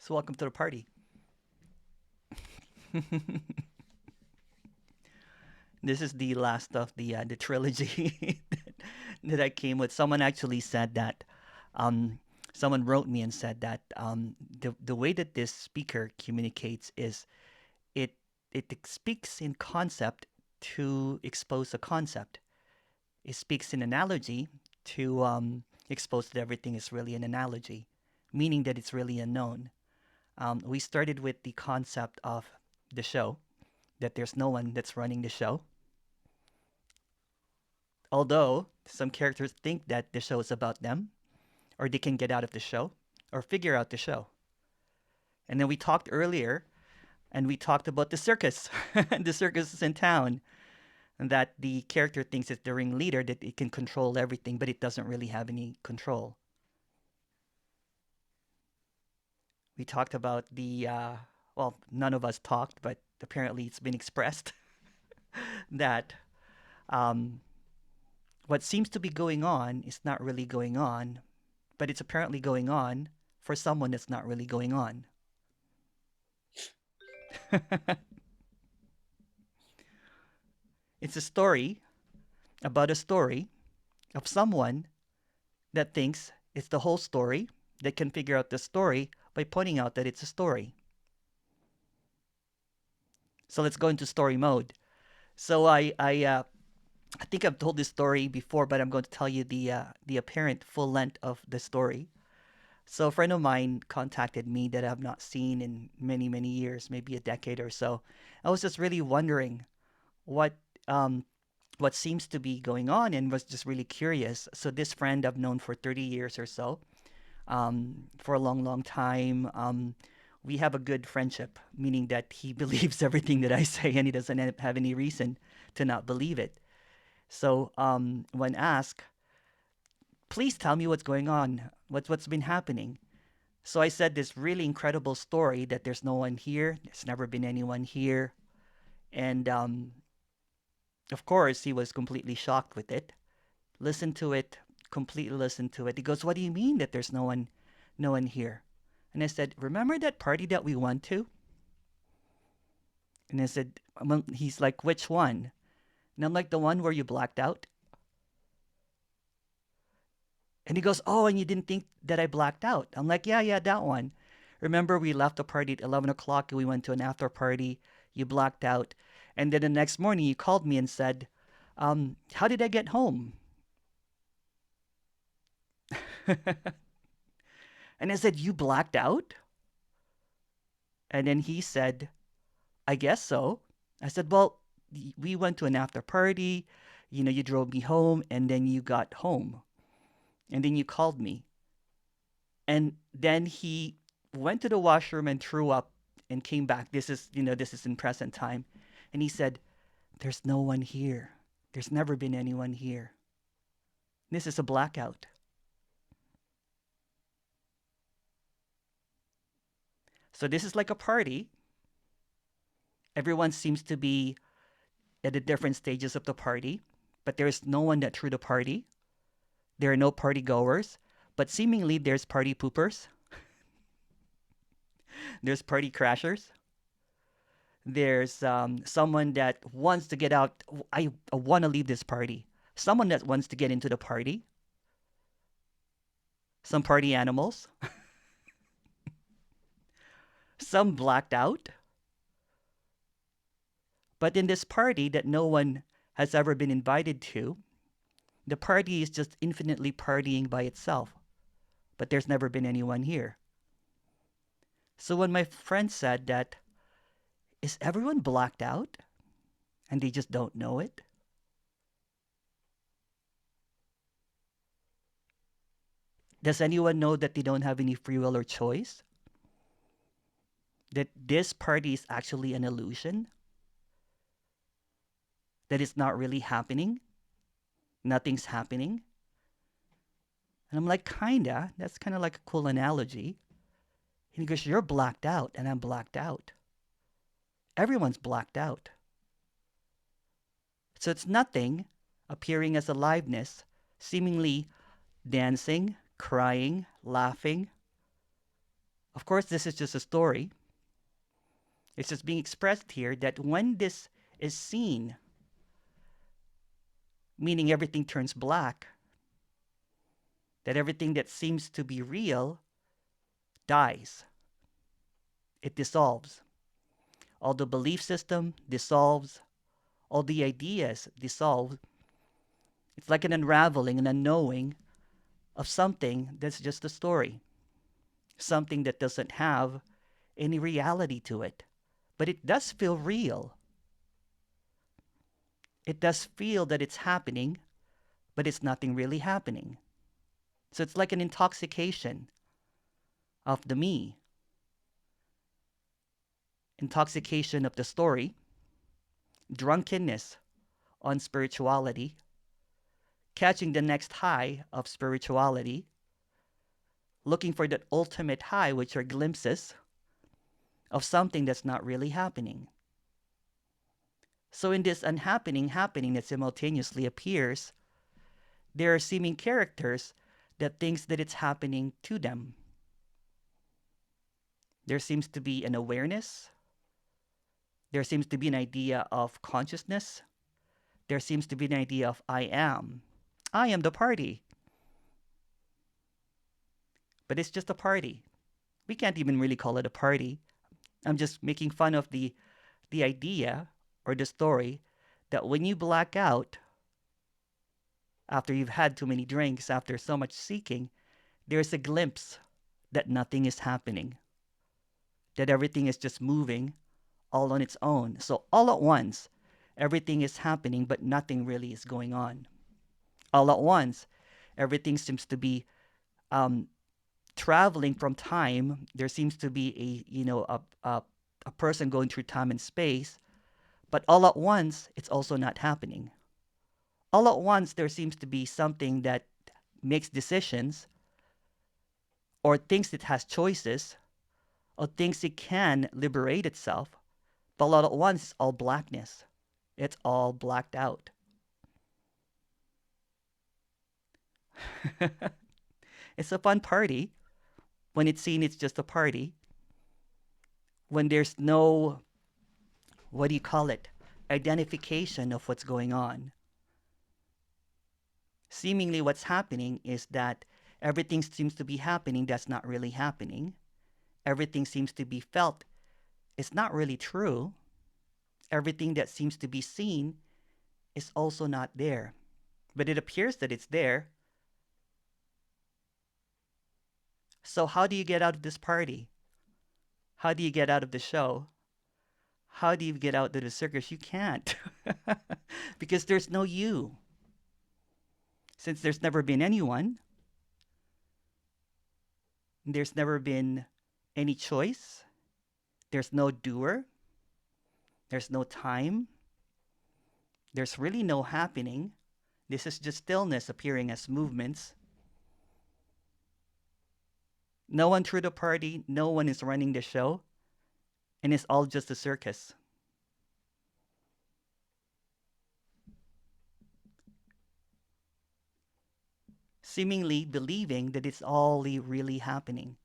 So welcome to the party. This is the last of the trilogy that I came with. Someone actually said that. Um, Someone wrote me and said that the way that this speaker communicates is it it speaks in concept to expose a concept. It speaks in analogy to expose that everything is really an analogy, meaning that it's really unknown. We started with the concept of the show, that there's no one that's running the show. Although some characters think that the show is about them, or they can get out of the show, or figure out the show. And then we talked earlier, and we talked about the circus. The circus is in town, and that the character thinks it's the ringleader, that it can control everything, but it doesn't really have any control. We talked about well, none of us talked, but apparently it's been expressed that um, what seems to be going on is not really going on, but it's apparently going on for someone that's not really going on. It's a story about a story of someone that thinks it's the whole story, that can figure out the story by pointing out that it's a story. So let's go into story mode. So I think I've told this story before, but I'm going to tell you the apparent full length of the story. So a friend of mine contacted me that I've not seen in many, many years, maybe a decade or so. I was just really wondering what um, what seems to be going on, and was just really curious. So this friend I've known for 30 years or so, for a long, long time. We have a good friendship, meaning that he believes everything that I say, and he doesn't have any reason to not believe it. So when asked, please tell me what's going on, what's been happening. So I said this really incredible story that there's no one here, there's never been anyone here, and of course he was completely shocked with it. Listened to it, completely listened to it. He goes, "What do you mean that there's no one here?" And I said, "Remember that party that we went to?" And I said, well, he's like, "Which one?" And I'm like, "The one where you blacked out." And he goes, "Oh, and you didn't think that I blacked out?" I'm like, "Yeah, yeah, that one. Remember, we left the party at 11 o'clock and we went to an after party. You blacked out. And then the next morning you called me and said, how did I get home?" And I said, "You blacked out?" And then he said, "I guess so." I said, "Well, we went to an after party. You know, you drove me home and then you got home. And then you called me." And then he went to the washroom and threw up and came back. This is in present time. And he said, "There's no one here. There's never been anyone here. This is a blackout." So this is like a party. Everyone seems to be at the different stages of the party, but there is no one that threw the party. There are no party goers, but seemingly there's party poopers, there's party crashers, there's someone that wants to get out. I want to leave this party. Someone that wants to get into the party, some party animals, some blacked out. But in this party that no one has ever been invited to, the party is just infinitely partying by itself, but there's never been anyone here. So when my friend said that, is everyone blacked out and they just don't know it? Does anyone know that they don't have any free will or choice? That this party is actually an illusion? That it's not really happening? Nothing's happening? And I'm like, kinda. That's kind of like a cool analogy. And he goes, "You're blacked out and I'm blacked out. Everyone's blacked out. So it's nothing appearing as aliveness, seemingly dancing, crying, laughing, Of course, this is just a story. It's just being expressed here that when this is seen, meaning everything turns black, that everything that seems to be real dies. It dissolves. All the belief system dissolves. All the ideas dissolve. It's like an unraveling, an unknowing of something that's just a story. Something that doesn't have any reality to it. But it does feel real. It does feel that it's happening, but it's nothing really happening. So it's like an intoxication of the me. Intoxication of the story. Drunkenness on spirituality. Catching the next high of spirituality. Looking for that ultimate high, which are glimpses of something that's not really happening. So in this unhappening happening that simultaneously appears, there are seeming characters that thinks that it's happening to them. There seems to be an awareness. There seems to be an idea of consciousness. There seems to be an idea of I am. I am the party. But it's just a party. We can't even really call it a party. I'm just making fun of the idea or the story that when you black out, after you've had too many drinks, after so much seeking, there's a glimpse that nothing is happening, that everything is just moving all on its own. So all at once, everything is happening, but nothing really is going on. All at once, everything seems to be traveling from time. There seems to be a person going through time and space, but all at once, it's also not happening. All at once, there seems to be something that makes decisions or thinks it has choices or thinks it can liberate itself, but all at once, it's all blackness. It's all blacked out. It's a fun party. When it's seen, it's just a party. When there's no, what do you call it, identification of what's going on. Seemingly what's happening is that everything seems to be happening that's not really happening. Everything seems to be felt. It's not really true. Everything that seems to be seen is also not there. But it appears that it's there. So how do you get out of this party? How do you get out of the show? How do you get out of the circus? You can't. Because there's no you. Since there's never been anyone, there's never been any choice, there's no doer, there's no time, there's really no happening. This is just stillness appearing as movements. No one threw the party, no one is running the show, and it's all just a circus. Seemingly believing that it's all really happening.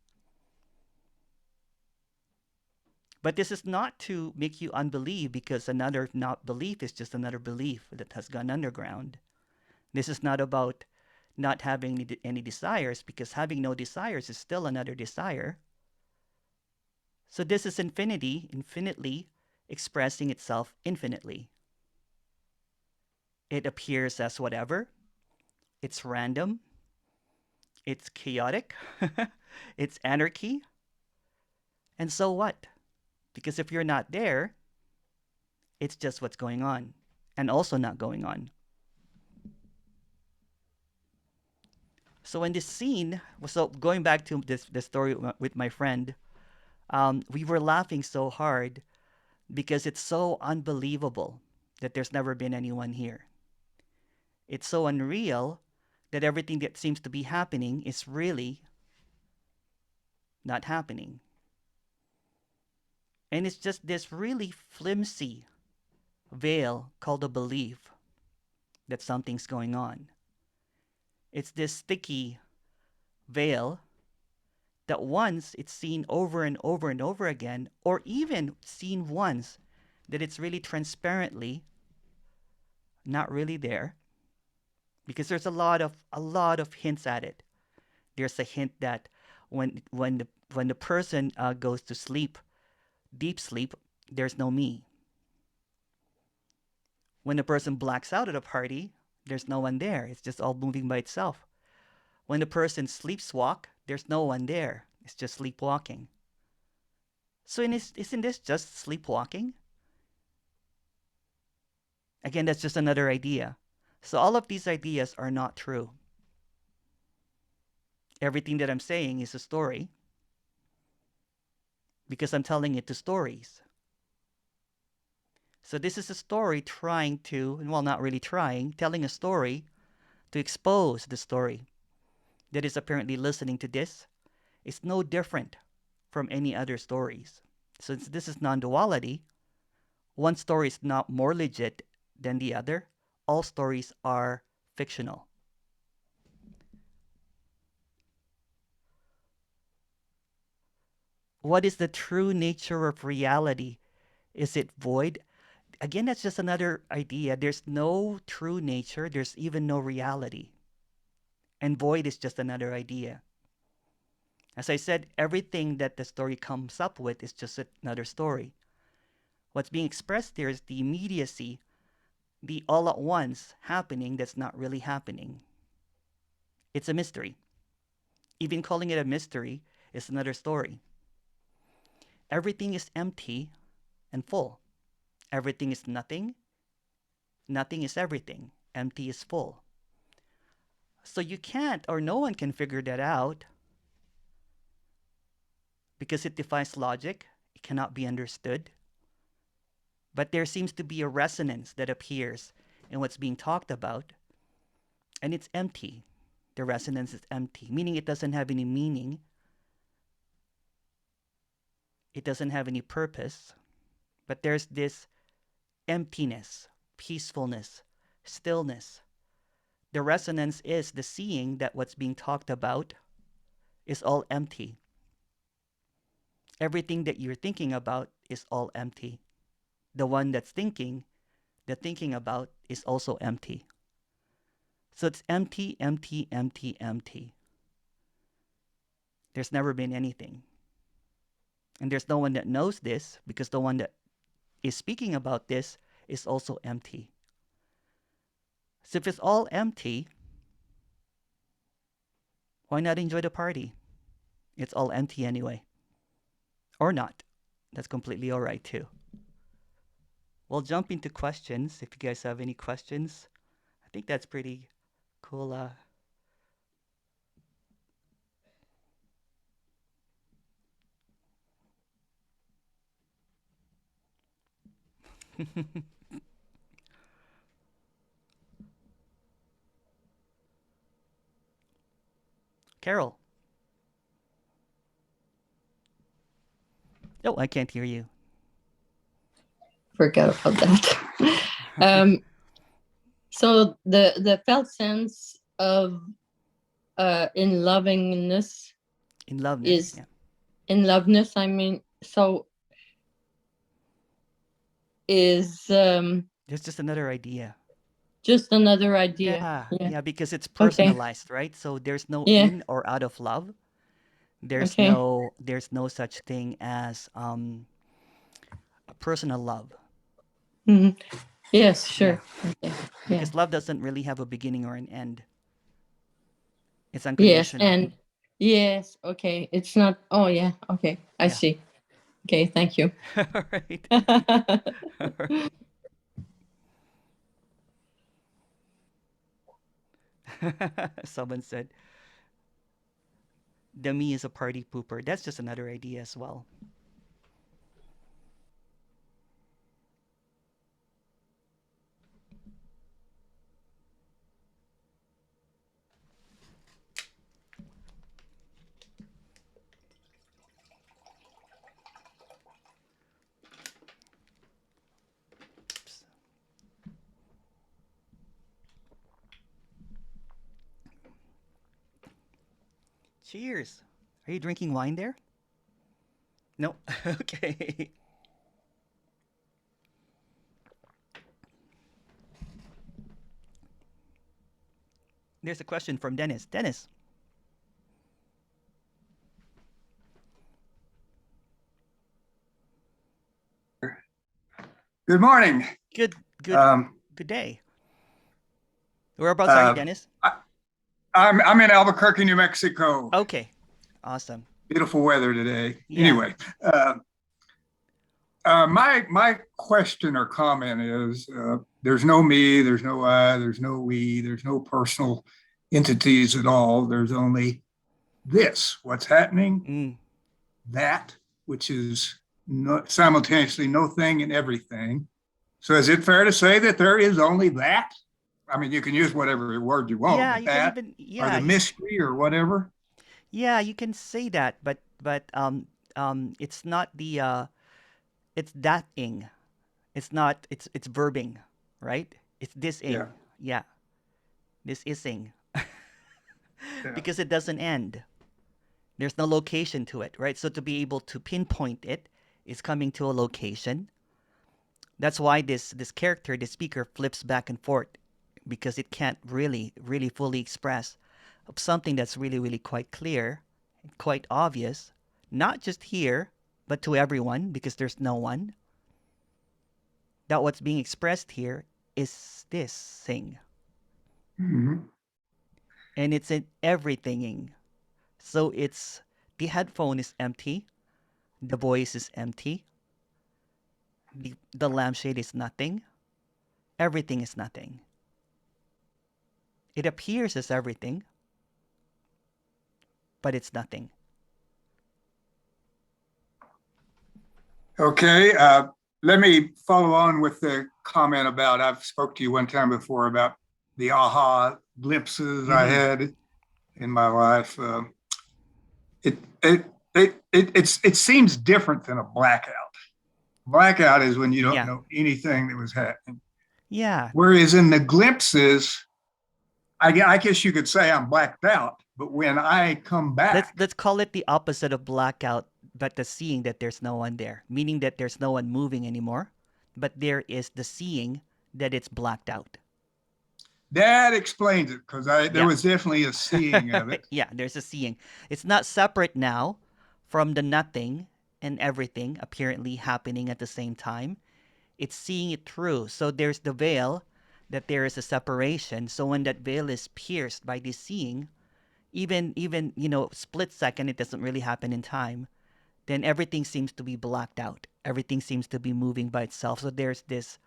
But this is not to make you unbelieve, because another not belief is just another belief that has gone underground. This is not about not having any desires, because having no desires is still another desire. So this is infinity, infinitely expressing itself infinitely. It appears as whatever. It's random. It's chaotic. It's anarchy. And so what? Because if you're not there, it's just what's going on and also not going on. So in this scene, so going back to this story with my friend, we were laughing so hard because it's so unbelievable that there's never been anyone here. It's so unreal that everything that seems to be happening is really not happening. And it's just this really flimsy veil called a belief that something's going on. It's this sticky veil that once it's seen over and over and over again, or even seen once that it's really transparently not really there, because there's a lot of hints at it. There's a hint that when the person goes to sleep, deep sleep, there's no me. When the person blacks out at a party, there's no one there. It's just all moving by itself. When the person sleepwalk, there's no one there. It's just sleepwalking. So isn't this just sleepwalking? Again, that's just another idea. So all of these ideas are not true. Everything that I'm saying is a story because I'm telling it to stories. So this is a story trying to, well, not really trying, telling a story to expose the story that is apparently listening to this. Is no different from any other stories. Since this is non-duality, one story is not more legit than the other. All stories are fictional. What is the true nature of reality? Is it void? Again, that's just another idea. There's no true nature. There's even no reality. And void is just another idea. As I said, everything that the story comes up with is just another story. What's being expressed here is the immediacy, the all at once happening that's not really happening. It's a mystery. Even calling it a mystery is another story. Everything is empty and full. Everything is nothing. Nothing is everything. Empty is full. So you can't, or no one can figure that out because it defies logic. It cannot be understood. But there seems to be a resonance that appears in what's being talked about, and it's empty. The resonance is empty, meaning it doesn't have any meaning. It doesn't have any purpose. But there's this emptiness, peacefulness, stillness. The resonance is the seeing that what's being talked about is all empty. Everything that you're thinking about is all empty. The one that's thinking, the thinking about, is also empty. So it's empty, empty, empty, empty. There's never been anything. And there's no one that knows this because the one that is speaking about this is also empty. So if it's all empty, why not enjoy the party? It's all empty anyway. Or not. That's completely all right too. We'll jump into questions if you guys have any questions. I think that's pretty cool. Carol. Oh, I can't hear you. Forget about that. So the felt sense of in lovingness In loveness, is yeah. in loveness. I mean, so is There's just another idea. just another idea. Yeah, Yeah. yeah, because it's Okay. personalized, right? So there's no Yeah. in or out of love. There's Okay. no there's no such thing as a personal love. Hmm. Yes. Yeah, Sure. Okay. Yeah. because love doesn't really have a beginning or an end. It's Yes. unconditional. And yes. Okay. It's not. Oh yeah. Okay. I Yeah. see. Okay. Thank you. All right. Someone said the me is a party pooper. That's just another idea as well. Oops. Cheers. Are you drinking wine there? No. Okay. There's a question from Dennis. Dennis, Good morning. good, good, Um, good day. Whereabouts are you, uh, Dennis? I, I'm in Albuquerque, New Mexico. Okay. Awesome. Beautiful weather today. Yeah. Anyway, my question or comment is: there's no me, there's no I, there's no we, there's no personal entities at all. There's only this. What's happening? Mm. That, which is simultaneously no thing and everything. So, is it fair to say that there is only that? I mean, you can use whatever word you want, Yeah, but you can that even or yeah, the mystery or whatever. yeah, you can say that, but it's not the it's that ing. It's not it's verbing, right? It's this Yeah, ing. Yeah, this ising yeah. because it doesn't end. There's no location to it, right? So to be able to pinpoint it is coming to a location. That's why this character, the speaker, flips back and forth because it can't really fully express of something that's really quite clear, quite obvious, not just here, but to everyone because there's no one. That what's being expressed here is this thing, Mhm. and it's in everything. So it's the headphone is empty, the voice is empty, the lampshade is nothing, everything is nothing. It appears as everything, but it's nothing. Okay. Let me follow on with the comment about I've spoke to you one time before about the aha glimpses I Mm-hmm. had in my life. It it it seems different than a blackout. Blackout is when you don't Yeah. know anything that was happening. Yeah. Whereas in the glimpses, I guess you could say I'm blacked out. But when I come Let's back, let's call it the opposite of blackout, but the seeing that there's no one there, meaning that there's no one moving anymore, but there is the seeing that it's blacked out. that explains it because I there Yeah. was definitely a seeing of it. Yeah, there's a seeing. It's not separate now from the nothing and everything apparently happening at the same time. It's seeing it through. So there's the veil that there is a separation. So when that veil is pierced by this seeing, even split second, it doesn't really happen in time, then everything seems to be blacked out. Everything seems to be moving by itself. So there's this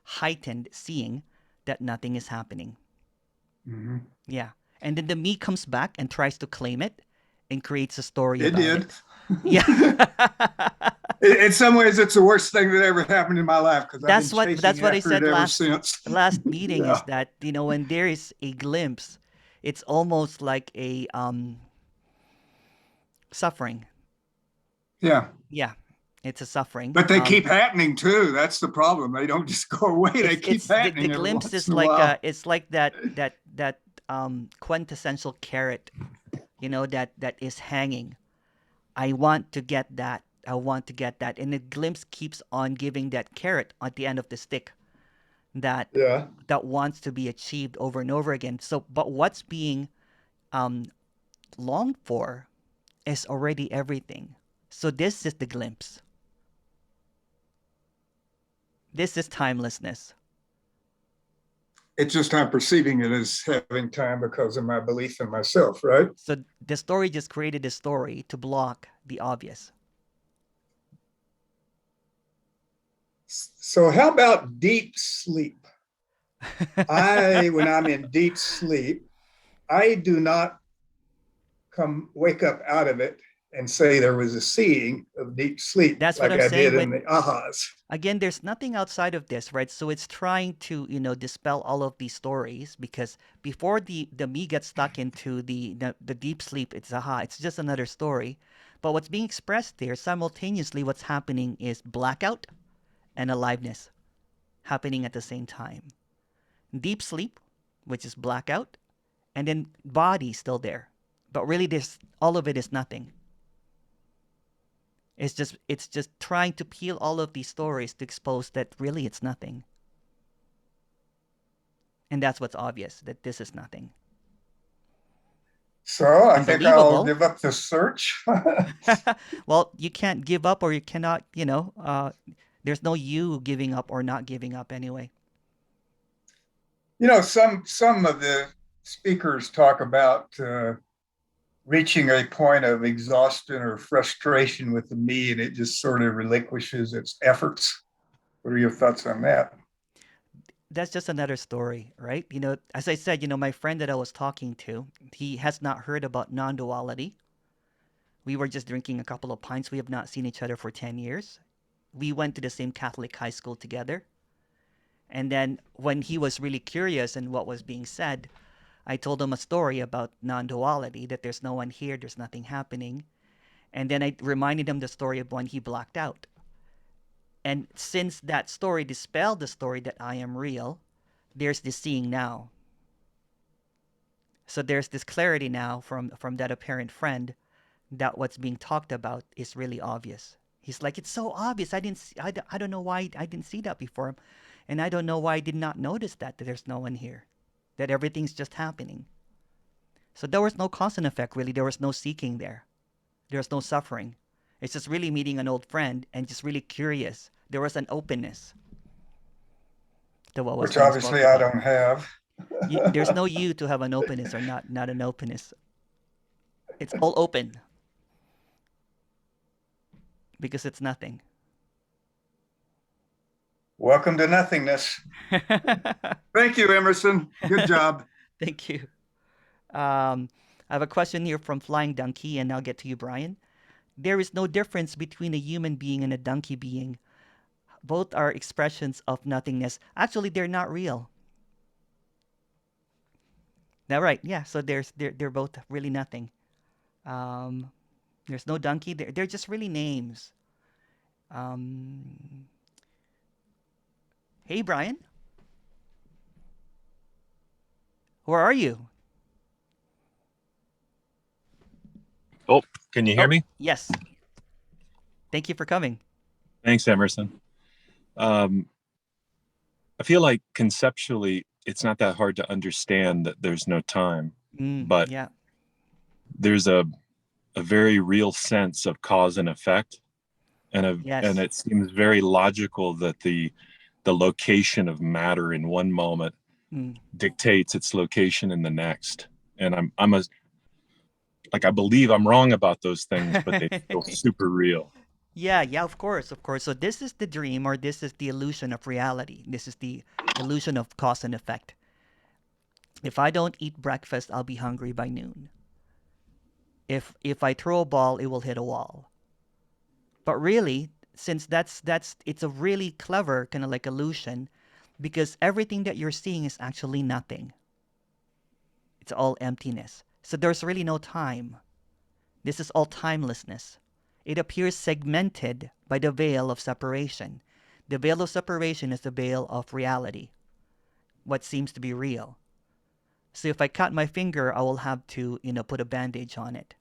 heightened seeing that nothing is happening. Mm-hmm. Yeah. And then the me comes back and tries to claim it and creates a story It about did. it. Yeah. In some ways, it's the worst thing that ever happened in my life because I've been That's chasing what I after it said ever since. last meeting is Yeah, that when there is a glimpse, it's almost like a suffering. yeah. Yeah. It's a suffering. But they keep happening too. That's the problem. They don't just go away. They keep It's the happening every glimpse once is in a like while. it's like that quintessential carrot, that is hanging. I want to get that. I want to get that. And the glimpse keeps on giving that carrot at the end of the stick that Yeah. that wants to be achieved over and over again. So but what's being um longed for is already everything. So this is the glimpse. This is timelessness. It's just I'm perceiving it as having time because of my belief in myself, right? So the story just created a story to block the obvious. So, how about deep sleep? When I'm in deep sleep, I do not wake up out of it and say there was a seeing of deep sleep That's what like I'm I saying did in when the ahas. again there's nothing outside of this, right? So it's trying to dispel all of these stories because before the me gets stuck into the deep sleep, it's aha, it's just another story. But what's being expressed there simultaneously, what's happening is blackout and aliveness happening at the same time. Deep sleep, which is blackout, and then body still there, but really this all of it is nothing. It's just trying to peel all of these stories to expose that really it's nothing. And that's what's obvious, that this is nothing. So I think I'll Unbelievable. give up the search. Well, you can't give up, or you cannot, there's no you giving up or not giving up anyway. Some of the speakers talk about reaching a point of exhaustion or frustration with the me, and it just sort of relinquishes its efforts. What are your thoughts on that? That's just another story, right? As I said, my friend that I was talking to, he has not heard about non-duality. We were just drinking a couple of pints. We have not seen each other for 10 years. We went to the same Catholic high school together. And then when he was really curious in what was being said, I told him a story about non-duality, that there's no one here, there's nothing happening. And then I reminded him the story of when he blacked out. And since that story dispelled the story that I am real, there's this seeing now. So there's this clarity now from that apparent friend that what's being talked about is really obvious. He's like, it's so obvious. I don't know why I didn't see that before. And I don't know why I did not notice that there's no one here, that everything's just happening. So there was no cause and effect, really. There was no seeking there. There was no suffering. It's just really meeting an old friend and just really curious. There was an openness to what was Which being spoke obviously I about. don't have. There's no you to have an openness or not an openness. It's all open because it's nothing. Welcome to nothingness. Thank you, Emerson. Good job. Thank you. I have a question here from Flying Donkey, and I'll get to you, Brian. There is no difference between a human being and a donkey being. Both are expressions of nothingness. Actually, they're not real. Now, right? Yeah. So they're both really nothing. Um, there's no donkey. They're just really names. Um, hey, Brian, where are you? Oh, can you hear Oh, me? yes. Thank you for coming. Thanks, Emerson. I feel like conceptually, it's not that hard to understand that there's no time, but Yeah. there's a very real sense of cause and effect, and Yes. it seems very logical that the location of matter in one moment Mm. dictates its location in the next. And I believe I'm wrong about those things, but they feel super real. Yeah, of course, of course. So this is the dream, or this is the illusion of reality. This is the illusion of cause and effect. If I don't eat breakfast, I'll be hungry by noon. If I throw a ball, it will hit a wall. But really, since that's it's a really clever kind of like illusion, because everything that you're seeing is actually nothing. It's all emptiness. So there's really no time. This is all timelessness. It appears segmented by the veil of separation. The veil of separation is the veil of reality, what seems to be real. So if I cut my finger, I will have to, put a bandage on it.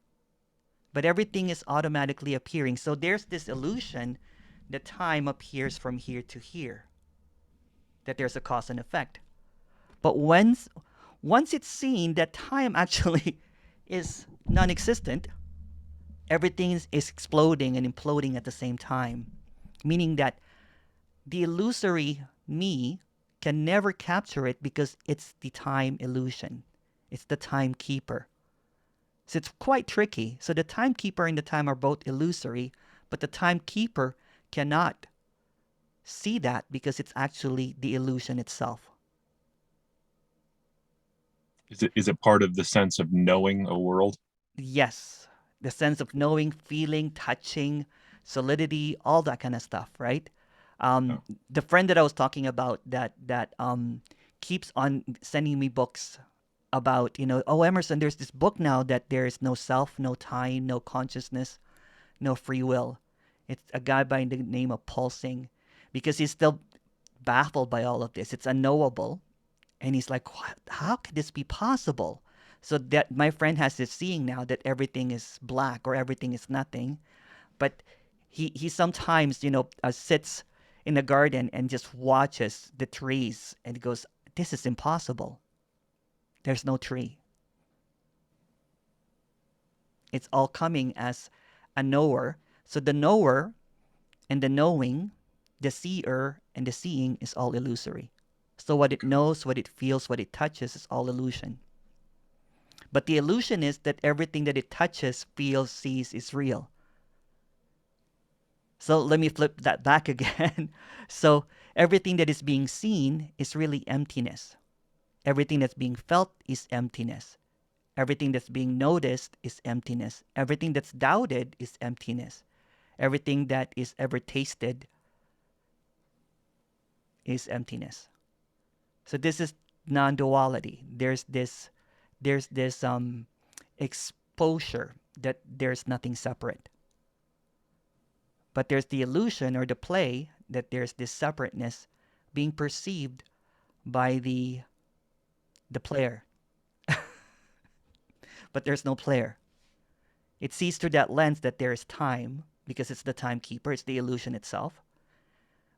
But everything is automatically appearing. So there's this illusion that time appears from here to here, that there's a cause and effect. But once it's seen that time actually is non-existent, everything is exploding and imploding at the same time, meaning that the illusory me can never capture it because it's the time illusion. It's the timekeeper. So it's quite tricky. So the timekeeper and the time are both illusory, but the timekeeper cannot see that because it's actually the illusion itself. Is it part of the sense of knowing a world? Yes, the sense of knowing, feeling, touching, solidity, all that kind of stuff, right? Oh. The friend that I was talking about that keeps on sending me books about, oh, Emerson, there's this book now that there is no self, no time, no consciousness, no free will. It's a guy by the name of Paul Singh, because he's still baffled by all of this. It's unknowable. And he's like, what? How could this be possible? So that my friend has this seeing now that everything is black or everything is nothing. But He sometimes, sits in the garden and just watches the trees and goes, "This is impossible. There's no tree." It's all coming as a knower. So the knower and the knowing, the seer and the seeing is all illusory. So what it knows, what it feels, what it touches is all illusion. But the illusion is that everything that it touches, feels, sees is real. So let me flip that back again. So everything that is being seen is really emptiness. Everything that's being felt is emptiness. Everything that's being noticed is emptiness. Everything that's doubted is emptiness. Everything that is ever tasted is emptiness. So this is non-duality. There's this exposure that there's nothing separate. But there's the illusion or the play that there's this separateness being perceived by the player. But there's no player. It sees through that lens that there is time because it's the timekeeper, it's the illusion itself.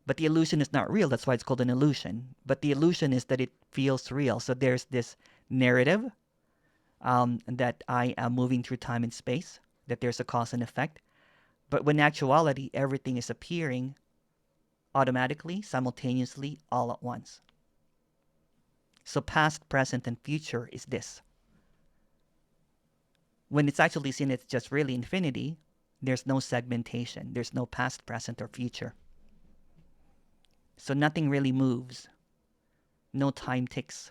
But the illusion is not real, that's why it's called an illusion. But the illusion is that it feels real. So there's this narrative that I am moving through time and space, that there's a cause and effect. But when in actuality, everything is appearing automatically, simultaneously, all at once. So past, present, and future is this. When it's actually seen, it's just really infinity. There's no segmentation. There's no past, present, or future. So nothing really moves. No time ticks.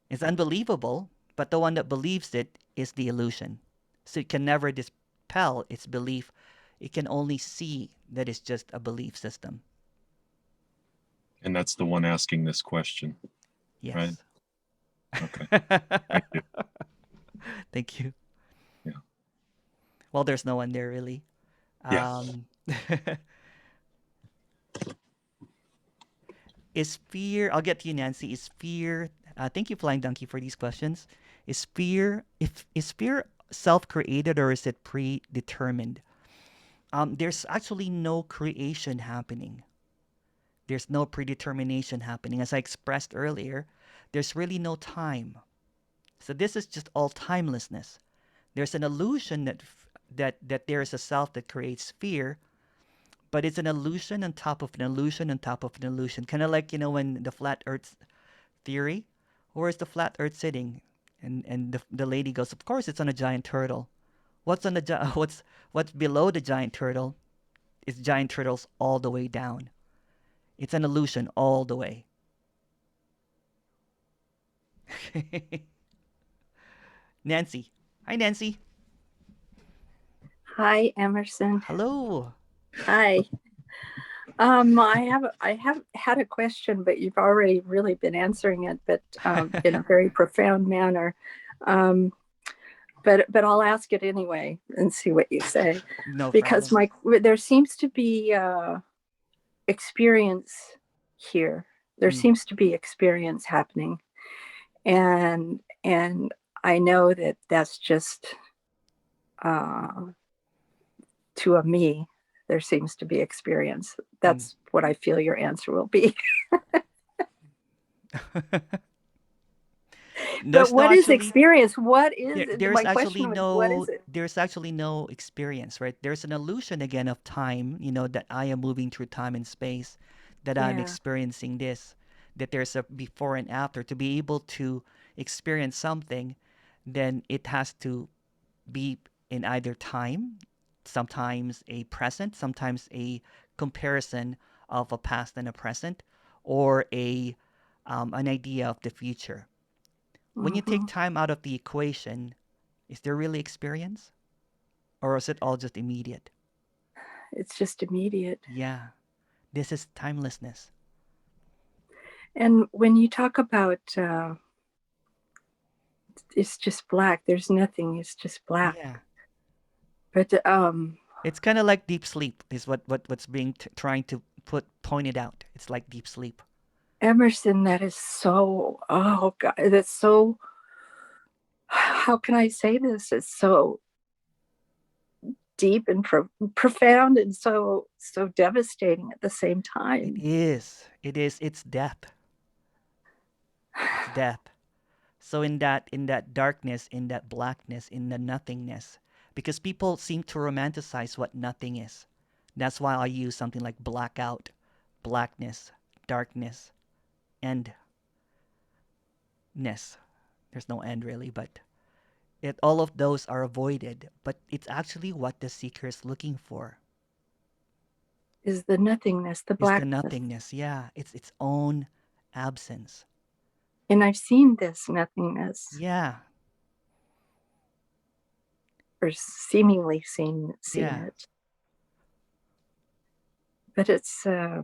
It's unbelievable, but the one that believes it is the illusion. So it can never dispel its belief. It can only see that it's just a belief system. And that's the one asking this question. Yes. Right? Okay. Thank you. Thank you. Yeah. Well, there's no one there really. Yeah. Is fear, I'll get to you, Nancy. Is fear, thank you, Flying Donkey, for these questions. Is fear self-created or is it predetermined? There's actually no creation happening. There's no predetermination happening. As I expressed earlier, there's really no time. So this is just all timelessness. There's an illusion that there is a self that creates fear, but it's an illusion on top of an illusion on top of an illusion. Kind of like, when the flat earth theory, where is the flat earth sitting? And the lady goes, of course it's on a giant turtle. What's on the what's below the giant turtle is giant turtles all the way down. It's an illusion all the way. Nancy. Hi, Nancy. Hi, Emerson. Hello. Hi. I have had a question, but you've already really been answering it, but in a very profound manner. But I'll ask it anyway and see what you say. No because problem. there seems to be experience here. There seems to be experience happening, and I know that that's just to a me. There seems to be experience. That's what I feel your answer will be. But what is experience? What is it? There's My actually question was, what is it? There's actually no experience, right? There's an illusion again of time, that I am moving through time and space, that I'm experiencing this, that there's a before and after. To be able to experience something, then it has to be in either time, sometimes a present, sometimes a comparison of a past and a present, or an idea of the future. When you take time out of the equation, is there really experience? Or is it all just immediate? It's just immediate. Yeah. This is timelessness. And when you talk about it's just black, there's nothing, it's just black. Yeah. But it's kind of like deep sleep is what's being trying to pointed out. It's like deep sleep. Emerson, that is so, oh God, that's so, how can I say this? It's so deep and profound and so devastating at the same It time. is. It is. It's death. It's death. So in that darkness, in that blackness, in the nothingness, because people seem to romanticize what nothing is. That's why I use something like blackout, blackness, darkness, endness. There's no end really, but all of those are avoided. But it's actually what the seeker is looking for. Is the nothingness, the Is the blackness. nothingness. Yeah, it's its own absence. And I've seen this nothingness, Yeah, or seemingly seen yeah. it. But it's, I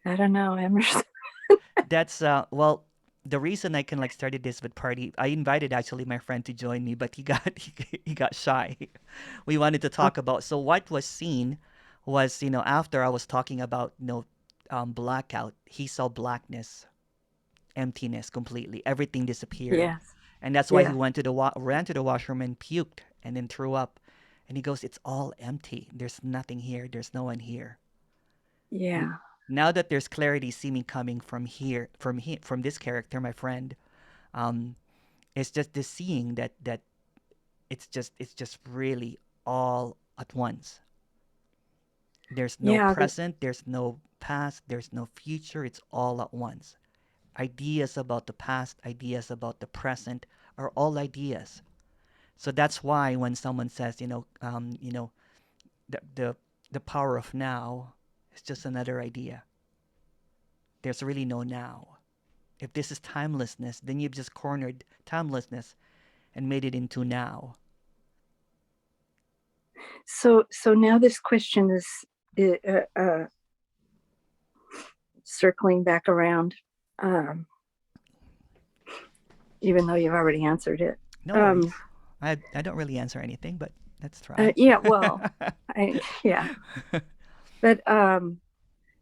don't know, Emerson. That's well, the reason I can like started this with party, I invited actually my friend to join me, but he got he got shy. We wanted to talk about, so what was seen was, after I was talking about, blackout, he saw blackness, emptiness completely. Everything disappeared. Yes. And that's why he Yeah. went to the ran to the washroom and puked and then threw up. And he goes, "It's all empty. There's nothing here. There's no one here." Yeah. Now that there's clarity seeming coming from here, from this character, my friend, um, it's just this seeing that it's just really all at once. There's no Yeah. present, there's no past, there's no future. It's all at once. Ideas about the past, ideas about the present are all ideas. So that's why when someone says, the the power of now is just another idea. There's really no now. If this is timelessness, then you've just cornered timelessness and made it into now. So now this question is circling back around, even though you've already answered it. No worries. I don't really answer anything, but let's try. Yeah, well, yeah. But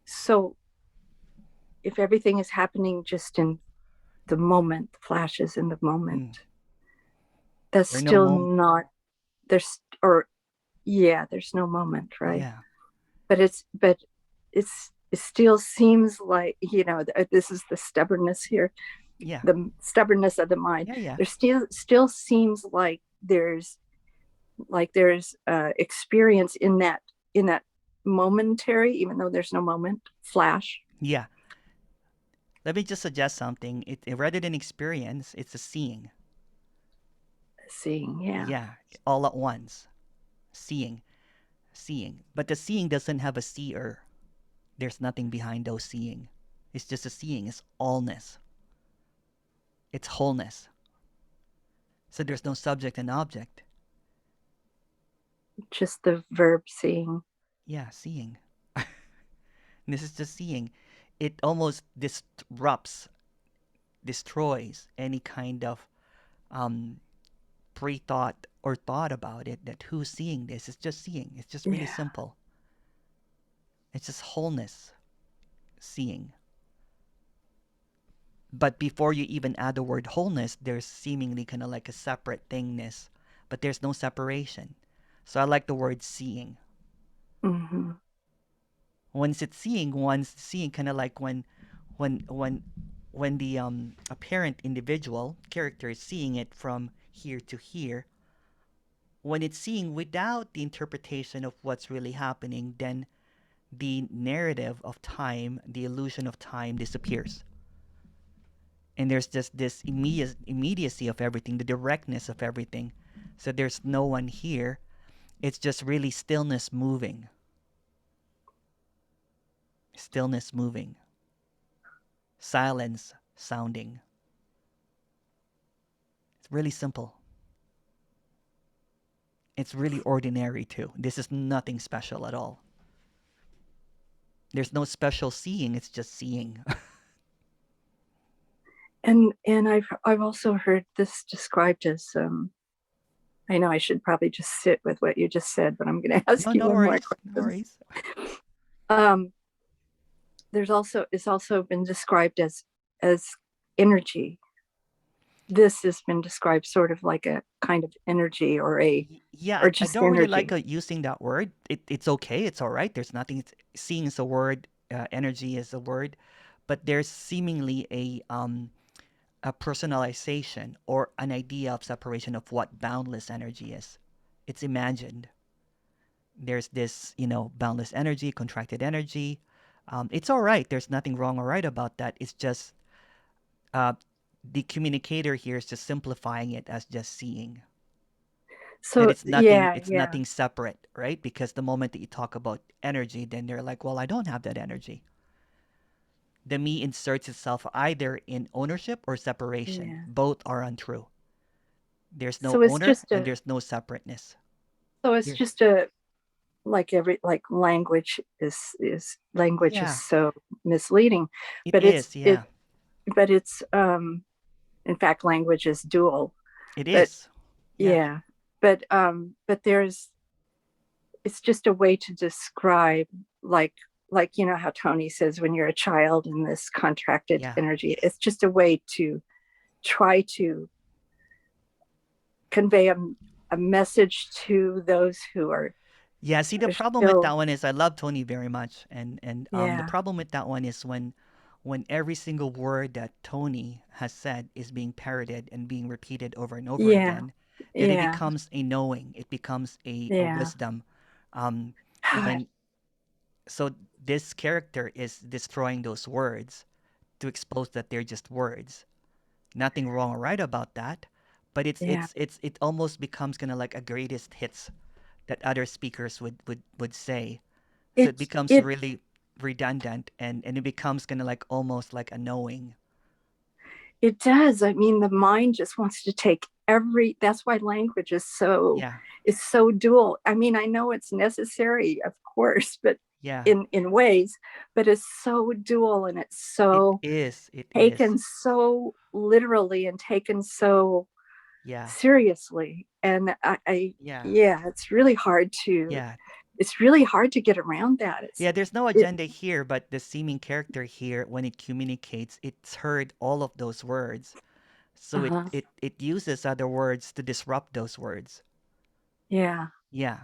so if everything is happening just in the moment, flashes in the moment, that's There's no still not, there's, or yeah, there's no moment, right? Yeah. But it still seems like, this is the stubbornness here. Yeah. The stubbornness of the mind. Yeah. There still seems like there's experience in that momentary, even though there's no moment, flash. Yeah. Let me just suggest something. Rather than experience, it's a seeing. Seeing, yeah. Yeah, all at once. Seeing. But the seeing doesn't have a seer. There's nothing behind those seeing. It's just a seeing. It's allness. It's wholeness. So there's no subject and object. Just the verb seeing. Yeah, seeing. This is just seeing. It almost destroys any kind of pre-thought or thought about it, that who's seeing this. It's just seeing. It's just really simple. It's just wholeness, seeing. But before you even add the word wholeness, there's seemingly kind of like a separate thingness, but there's no separation. So I like the word seeing. Mm-hmm. Once it's seeing kind of like when the apparent individual character is seeing it from here to here. When it's seeing without the interpretation of what's really happening, then the narrative of time, the illusion of time disappears. And there's just this immediacy of everything, the directness of everything. So there's no one here. It's just really stillness moving. Stillness moving. Silence sounding. It's really simple. It's really ordinary too. This is nothing special at all. There's no special seeing, it's just seeing. And I've also heard this described as I know I should probably just sit with what you just said, but I'm going to ask you one more question. No worries. It's also been described as energy. this has been described sort of like a kind of energy or Yeah, or I just don't really like energy. using that word. It's okay. It's all right. There's nothing. Seeing is a word. Energy is a word, but there's seemingly a personalization or an idea of separation of what boundless energy is. It's imagined. There's this, boundless energy, contracted energy. It's all right. There's nothing wrong or right about that. It's just uh, the communicator here is just simplifying it as just seeing that So yeah, it's yeah, nothing separate, right? Because the moment that you talk about energy, then they're like, well, I don't have that energy. The me inserts itself either in ownership or separation. yeah. Both are untrue. There's no So it's owner just and a there's no separateness. so it's There, just a like every like language is yeah, so misleading, it but is. Yeah, it's in fact language is dual, it but is. Yeah, yeah, but there's it's just a way to describe like you know how Tony says when you're a child in this contracted yeah. energy, it's just a way to try to convey a message to those who Yeah, see, the are problem with that still one is I love Tony very much, and the yeah problem with that one is when every single word that Tony has said is being parroted and being repeated over and over yeah again, that it yeah becomes a knowing, it becomes a yeah wisdom. Um, when so this character is destroying those words to expose that they're just words. Nothing wrong or right about that, but yeah it almost becomes kind of like a greatest hits that other speakers would say. So it it becomes it really redundant and it becomes kind of like almost like a knowing. it does. I mean, the mind just wants to take every that's why language Yeah, is so dual. I mean, I know it's necessary, of course, but yeah. in ways, but it's so dual and it's It so is. It is. taken so literally and taken so Yeah, seriously. And I yeah, yeah, yeah. it's really hard to get around that. Yeah, there's no It agenda here, but the seeming character here, when it communicates, it's heard all of those words. So uh-huh. it uses other words to disrupt those words. Yeah. Yeah.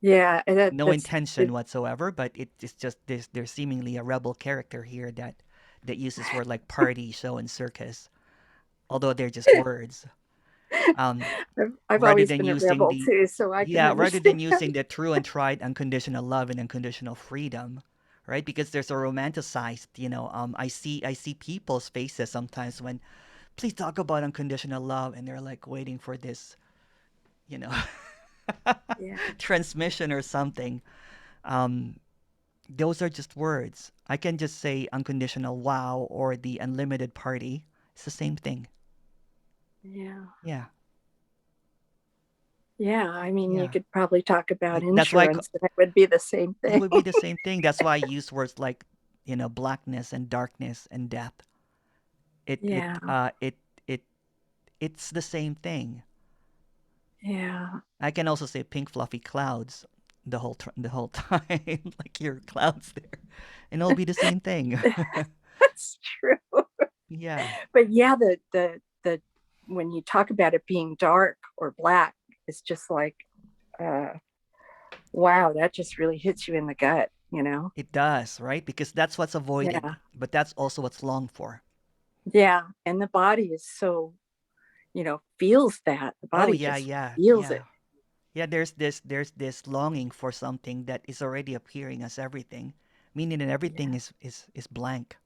Yeah. And No that's intention it, whatsoever, but it's just there's seemingly a rebel character here that uses word like party, show, and circus, although they're just words. Um, I've rather always than been a using rebel the too, so I can yeah, rather than understand. using the true and tried unconditional love and unconditional freedom, right? Because there's a romanticized, I see people's faces sometimes when please talk about unconditional love, and they're like waiting for this, you know, Yeah. transmission or something. Um, those are just words. I can just say unconditional wow or the unlimited party. It's the same thing. Yeah. Yeah, Yeah. I mean, you yeah. could probably talk about That's why insurance and it would be the same it thing. would be the same thing. That's why I use words like, blackness and darkness and death. It it Yeah. uh it it it's the same thing. Yeah. I can also say pink fluffy clouds the whole time, like your clouds there, and it'll be the same thing. That's true. Yeah, But yeah, the when you talk about it being dark or black, it's just like uh wow, that just really hits you in the gut, you know? it does, right? Because that's what's avoided, Yeah. but that's also what's longed for. Yeah. And the body is so, feels that. The Oh body yeah, just yeah, feels it. yeah. Yeah, there's this longing for something that is already appearing as everything, meaning that everything Yeah. is blank,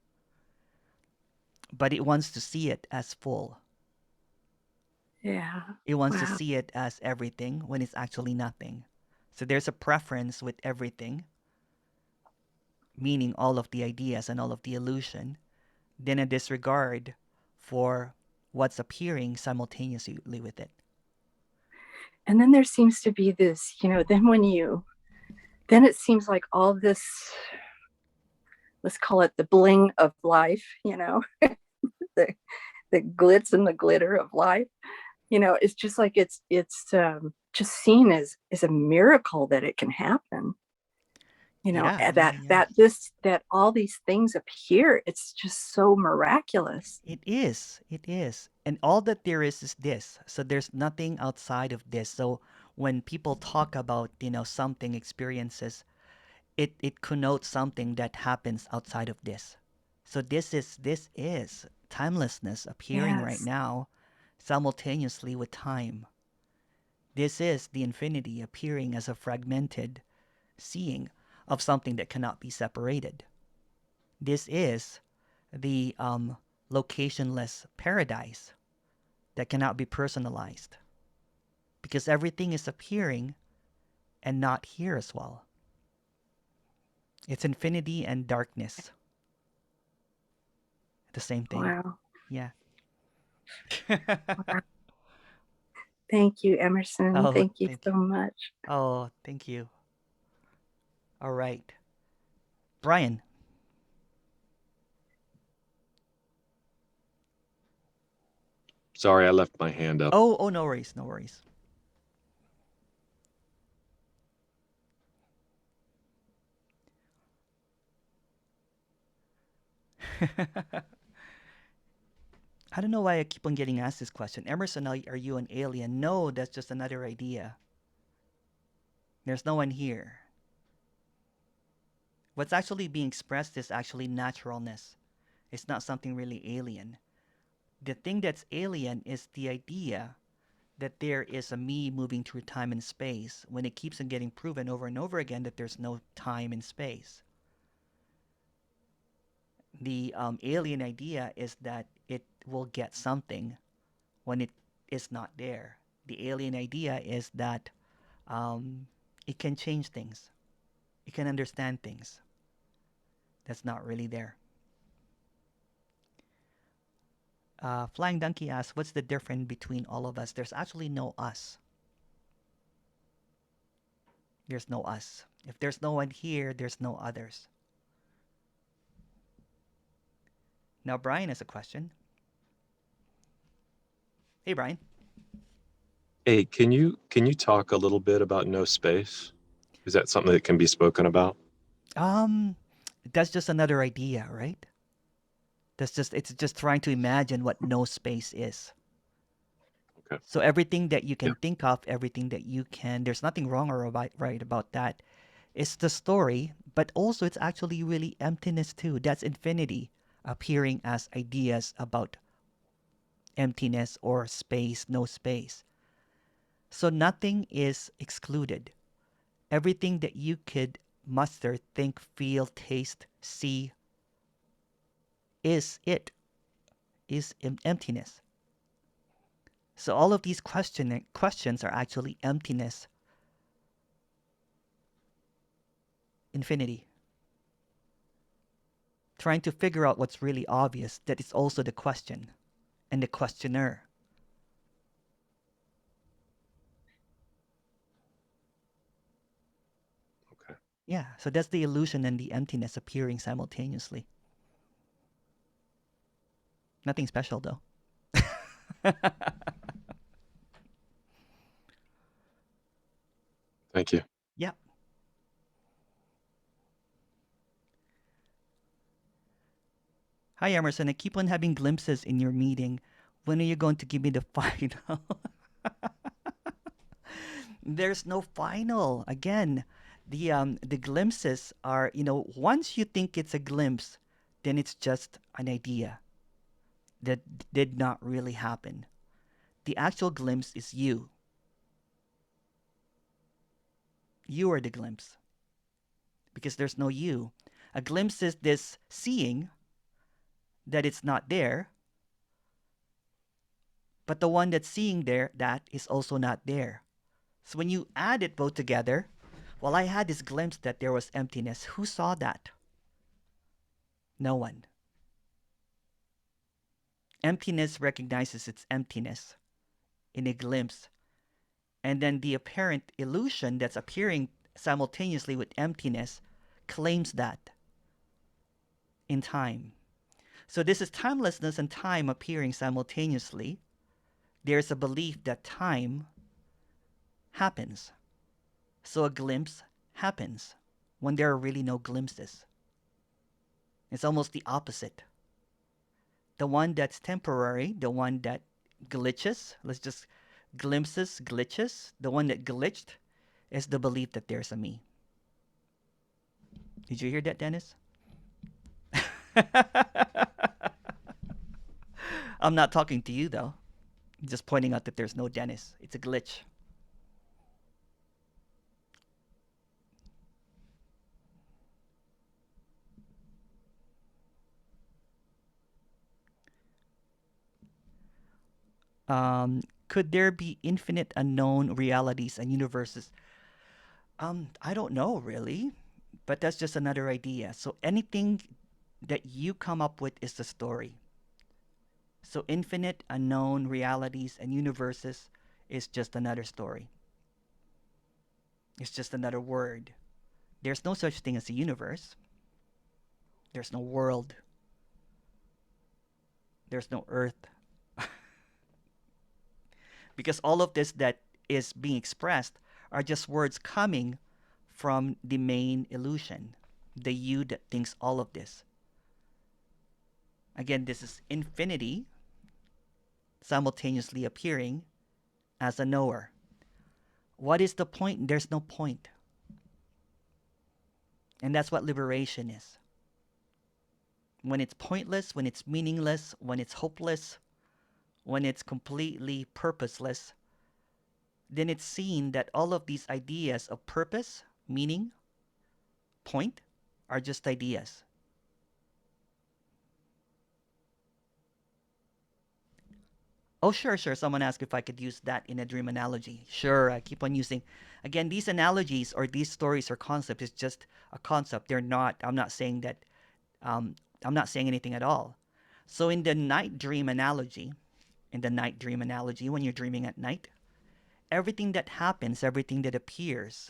but it wants to see it as full. Yeah. It wants to Wow. see it as everything when it's actually nothing. So there's a preference with everything, meaning all of the ideas and all of the illusion, then a disregard for what's appearing simultaneously with it. And then there seems to be this, then it seems like all this, let's call it the bling of life, the, the glitz and the glitter of life, it's just like it's just seen as a miracle that it can happen, Yeah, and yeah, yeah. that all these things appear. It's just so miraculous. It is. It is. And all that there is this. So there's nothing outside of this. So when people talk about, something experiences, it connotes something that happens outside of this. So this is timelessness appearing right Yes. now simultaneously with time. This is the infinity appearing as a fragmented seeing of something that cannot be separated. This is the locationless paradise that cannot be personalized because everything is appearing and not here as well. It's infinity and darkness. The same thing. Wow. Yeah. Wow. Thank you, Emerson. Oh, Thank you thank so you. much. Oh, thank you. All right. Brian. Sorry, I left my hand up. Oh, no worries, no worries. I don't know why I keep on getting asked this question. Emerson, are you an alien? No, that's just another idea. There's no one here. What's actually being expressed is actually naturalness. It's not something really alien. The thing that's alien is the idea that there is a me moving through time and space when it keeps on getting proven over and over again that there's no time and space. The alien idea is that it will get something when it is not there. The alien idea is that it can change things, it can understand things. That's not really there. Flying Donkey asks, what's the difference between all of us? There's actually no us. There's no us. If there's no one here, there's no others. Now, Brian has a question. Hey, Brian. Hey, can you talk a little bit about no space? Is that something that can be spoken about? Um, that's just another idea, right? It's just trying to imagine what no space is. Okay. So everything that you Yeah. can think of, everything that you can, there's nothing wrong or right about that. It's the story, but also it's actually really emptiness too. That's infinity appearing as ideas about emptiness or space, no space. So nothing is excluded. Everything that you could muster, think, feel, taste, see is emptiness. So all of these questions are actually emptiness, infinity. Trying to figure out what's really obvious, that is also the question and the questioner. Okay. Yeah, so that's the illusion and the emptiness appearing simultaneously. Nothing special though. Thank you. Yeah. Hi, Emerson. I keep on having glimpses in your meeting. When are you going to give me the final? There's no final. Again, the glimpses are, once you think it's a glimpse, then it's just an idea that did not really happen. The actual glimpse is you. You are the glimpse because there's no you. A glimpse is this seeing that it's not there, but the one that's seeing there, that is also not there. So when you add it both together, well, I had this glimpse that there was emptiness. Who saw that? No one. Emptiness recognizes its emptiness in a glimpse. And then the apparent illusion that's appearing simultaneously with emptiness claims that in time. So this is timelessness and time appearing simultaneously. There's a belief that time happens. So a glimpse happens when there are really no glimpses. It's almost the opposite. The one that's temporary, the one that glitches, let's just glimpses, glitches, the one that glitched is the belief that there's a me. Did you hear that, Dennis? I'm not talking to you though. I'm just pointing out that there's no Dennis. It's a glitch. Could there be infinite unknown realities and universes? I don't know really, but that's just another idea. So anything that you come up with is the story. So infinite unknown realities and universes is just another story. It's just another word. There's no such thing as a universe. There's no world. There's no earth. Because all of this that is being expressed are just words coming from the main illusion, the you that thinks all of this. Again, this is infinity simultaneously appearing as a knower. What is the point? There's no point. And that's what liberation is. When it's pointless, when it's meaningless, when it's hopeless, when it's completely purposeless, then it's seen that all of these ideas of purpose, meaning, point, are just ideas. Oh, sure, sure. Someone asked if I could use that in a dream analogy. Sure, I keep on using. Again, these analogies or these stories or concepts is just a concept. They're not, I'm not saying that, I'm not saying anything at all. So in the night dream analogy, when you're dreaming at night, everything that happens, everything that appears,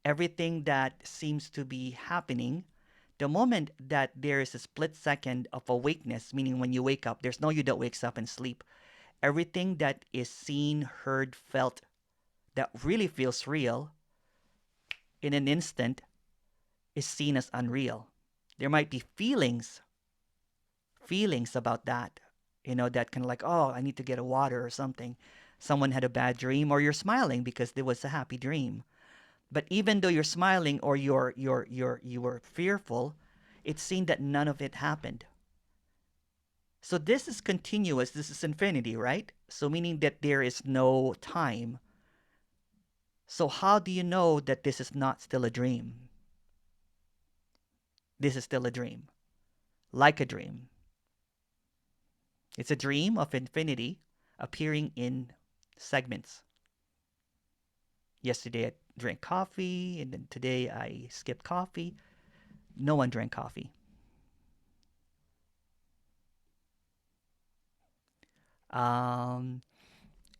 everything that seems to be happening, the moment that there is a split second of awakeness, meaning when you wake up, there's no you that wakes up and sleep. Everything that is seen, heard, felt, that really feels real, in an instant, is seen as unreal. There might be feelings about that, that kind of like, oh, I need to get a water or something. Someone had a bad dream, or you're smiling because it was a happy dream. But even though you're smiling or you were fearful, it's seen that none of it happened. So this is continuous. This is infinity, right? So meaning that there is no time. So how do you know that this is not still a dream? This is still a dream, like a dream. It's a dream of infinity appearing in segments. Yesterday I drank coffee, and then today I skipped coffee. No one drank coffee.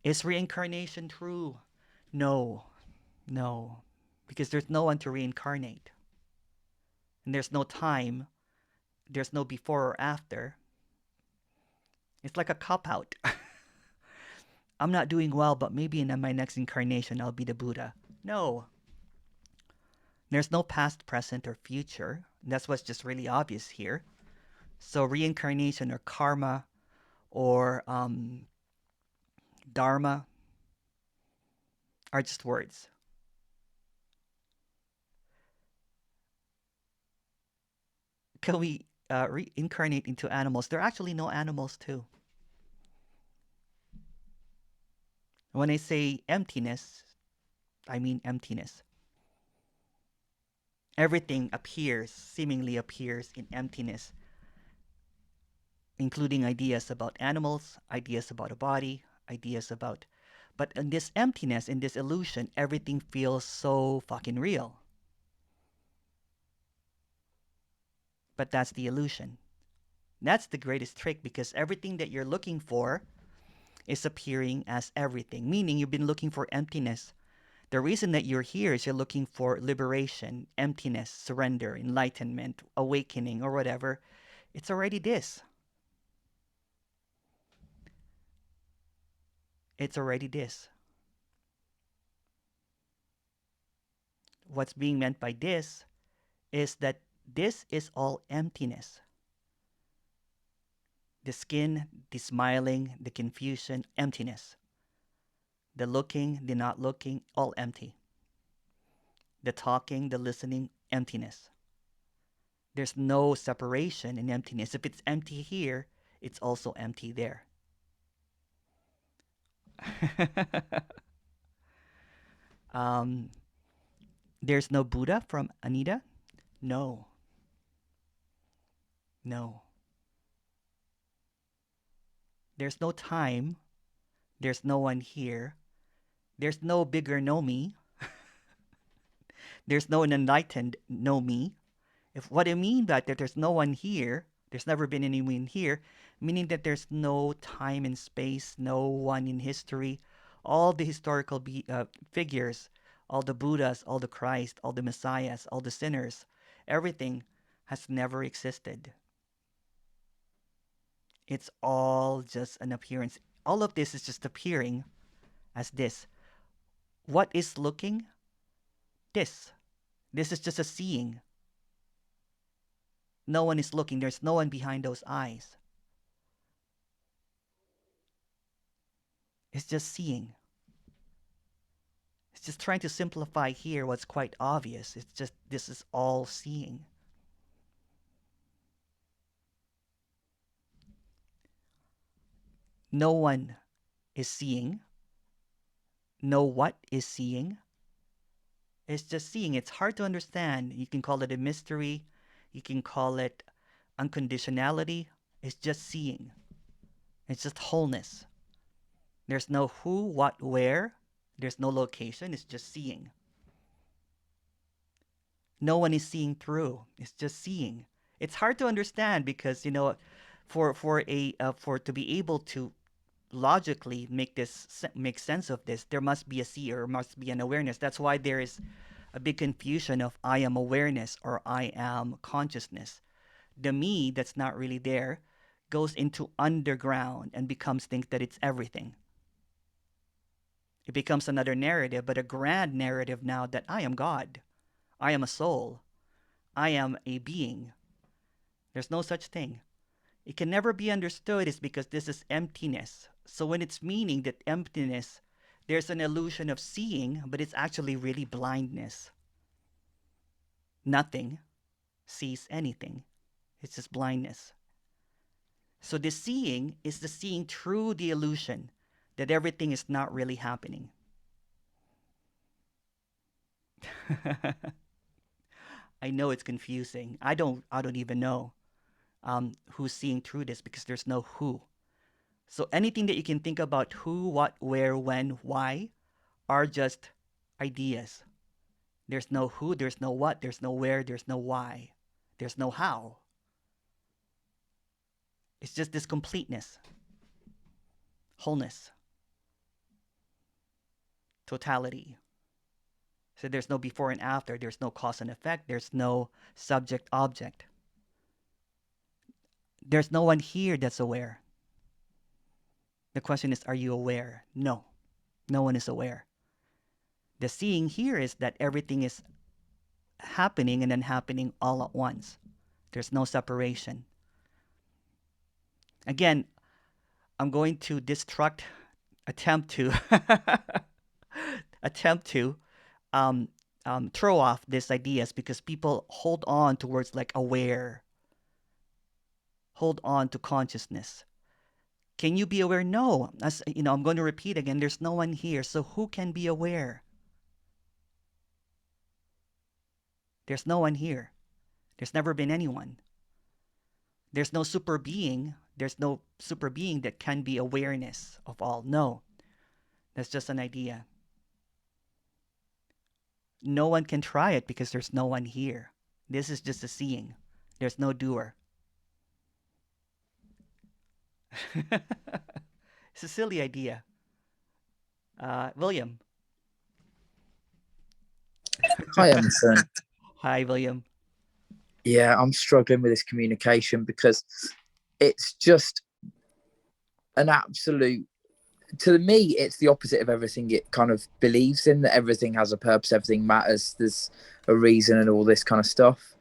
Is reincarnation true? No, no, because there's no one to reincarnate. And there's no time, there's no before or after. It's like a cop out. I'm not doing well, but maybe in my next incarnation I'll be the Buddha. No. There's no past, present, or future. That's what's just really obvious here. So reincarnation or karma or dharma are just words. Can we reincarnate into animals? There are actually no animals too. When I say emptiness, I mean emptiness. Everything appears, seemingly appears in emptiness, including ideas about animals, ideas about a body, ideas about... But in this emptiness, in this illusion, everything feels so fucking real. But that's the illusion. That's the greatest trick, because everything that you're looking for is appearing as everything, meaning you've been looking for emptiness. The reason that you're here is you're looking for liberation, emptiness, surrender, enlightenment, awakening, or whatever. It's already this. It's already this. What's being meant by this is that this is all emptiness. The skin, the smiling, the confusion, emptiness. The looking, the not looking, all empty. The talking, the listening, emptiness. There's no separation in emptiness. If it's empty here, it's also empty there. um, there's no Buddha from Anita? No. No. There's no time. There's no one here. There's no bigger no me. There's no enlightened no me. If what I mean by that there's no one here, there's never been anyone here, meaning that there's no time and space, no one in history. All the historical figures, all the Buddhas, all the Christ, all the Messiahs, all the sinners, everything has never existed. It's all just an appearance. All of this is just appearing as this. What is looking? This. This is just a seeing. No one is looking. There's no one behind those eyes. It's just seeing. It's just trying to simplify here what's quite obvious. It's just this is all seeing. No one is seeing. No what is seeing. It's just seeing. It's hard to understand. You can call it a mystery. You can call it unconditionality. It's just seeing. It's just wholeness. There's no who, what, where. There's no location. It's just seeing. No one is seeing through. It's just seeing. It's hard to understand because, for to be able to logically make sense of this, there must be a seer, must be an awareness. That's why there is a big confusion of I am awareness or I am consciousness. The me that's not really there goes into underground and think that it's everything. It becomes another narrative, but a grand narrative now that I am God. I am a soul. I am a being. There's no such thing. It can never be understood is because this is emptiness. So when it's meaning that emptiness, there's an illusion of seeing, but it's actually really blindness. Nothing sees anything. It's just blindness. So the seeing is the seeing through the illusion that everything is not really happening. I know it's confusing. I don't even know who's seeing through this because there's no who. So anything that you can think about who, what, where, when, why are just ideas. There's no who, there's no what, there's no where, there's no why, there's no how. It's just this completeness, wholeness, totality. So there's no before and after, there's no cause and effect, there's no subject object. There's no one here that's aware. The question is, are you aware? No, no one is aware. The seeing here is that everything is happening and then happening all at once. There's no separation. Again, I'm going to attempt to throw off these ideas because people hold on towards like aware, hold on to consciousness. Can you be aware? No. As I'm going to repeat again, there's no one here. So who can be aware? There's no one here. There's never been anyone. There's no super being. There's no super being that can be awareness of all. No. That's just an idea. No one can try it because there's no one here. This is just a seeing. There's no doer. It's a silly idea. William. Hi, Emerson. Hi, William. Yeah, I'm struggling with this communication because it's just an absolute, to me, it's the opposite of everything it kind of believes in, that everything has a purpose, everything matters, there's a reason and all this kind of stuff.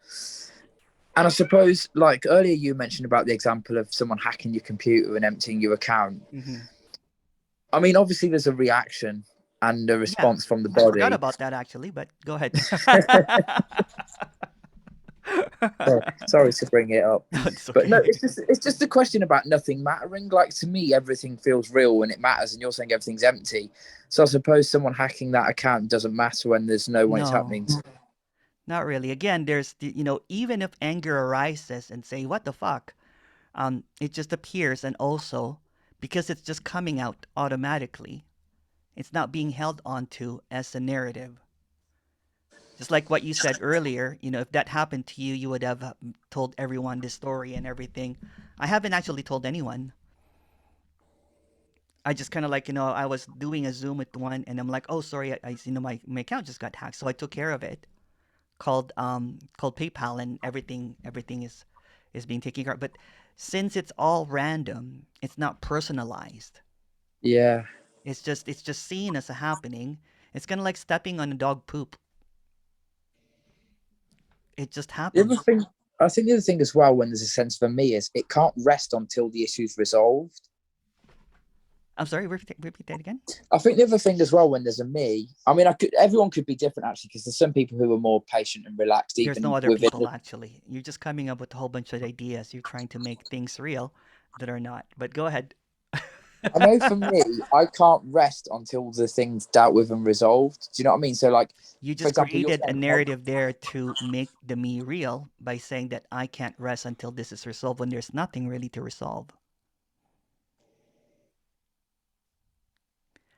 And I suppose, like earlier, you mentioned about the example of someone hacking your computer and emptying your account. Mm-hmm. I mean, obviously, there's a reaction and a Yeah, response from the I forgot body. about that actually, but go ahead. Sorry to bring it up, No, it's but no, okay. it's just a question about nothing mattering. Like to me, everything feels real when it matters, and you're saying everything's empty. So I suppose someone hacking that account doesn't matter when there's no one it's No, happening to. not really. Again, there's even if anger arises and say, "What the fuck?" It just appears, and also because it's just coming out automatically, it's not being held onto as a narrative. Just like what you said earlier, if that happened to you, you would have told everyone this story and everything. I haven't actually told anyone. I just kind of like, I was doing a Zoom with one, and I'm like, oh, sorry, my account just got hacked, so I took care of it. Called PayPal, and everything is being taken care of. But since it's all random, it's not personalized. Yeah. It's just seen as a happening. It's kind of like stepping on a dog poop. It just The other happens. thing, I think the other thing as well, when there's a sense for me, is it can't rest until the issue's resolved. I'm sorry, repeat that again. I think the other thing as well, when there's a me, I mean, everyone could be different actually, because there's some people who are more patient and relaxed, There's no even other within. people actually. You're just coming up with a whole bunch of ideas. You're trying to make things real that are not. But go ahead. I know for me, I can't rest until the thing's dealt with and resolved. Do you know what I mean? So, like, You for just example, you're created a saying, narrative there to make the me real by saying that I can't rest until this is resolved when there's nothing really to resolve.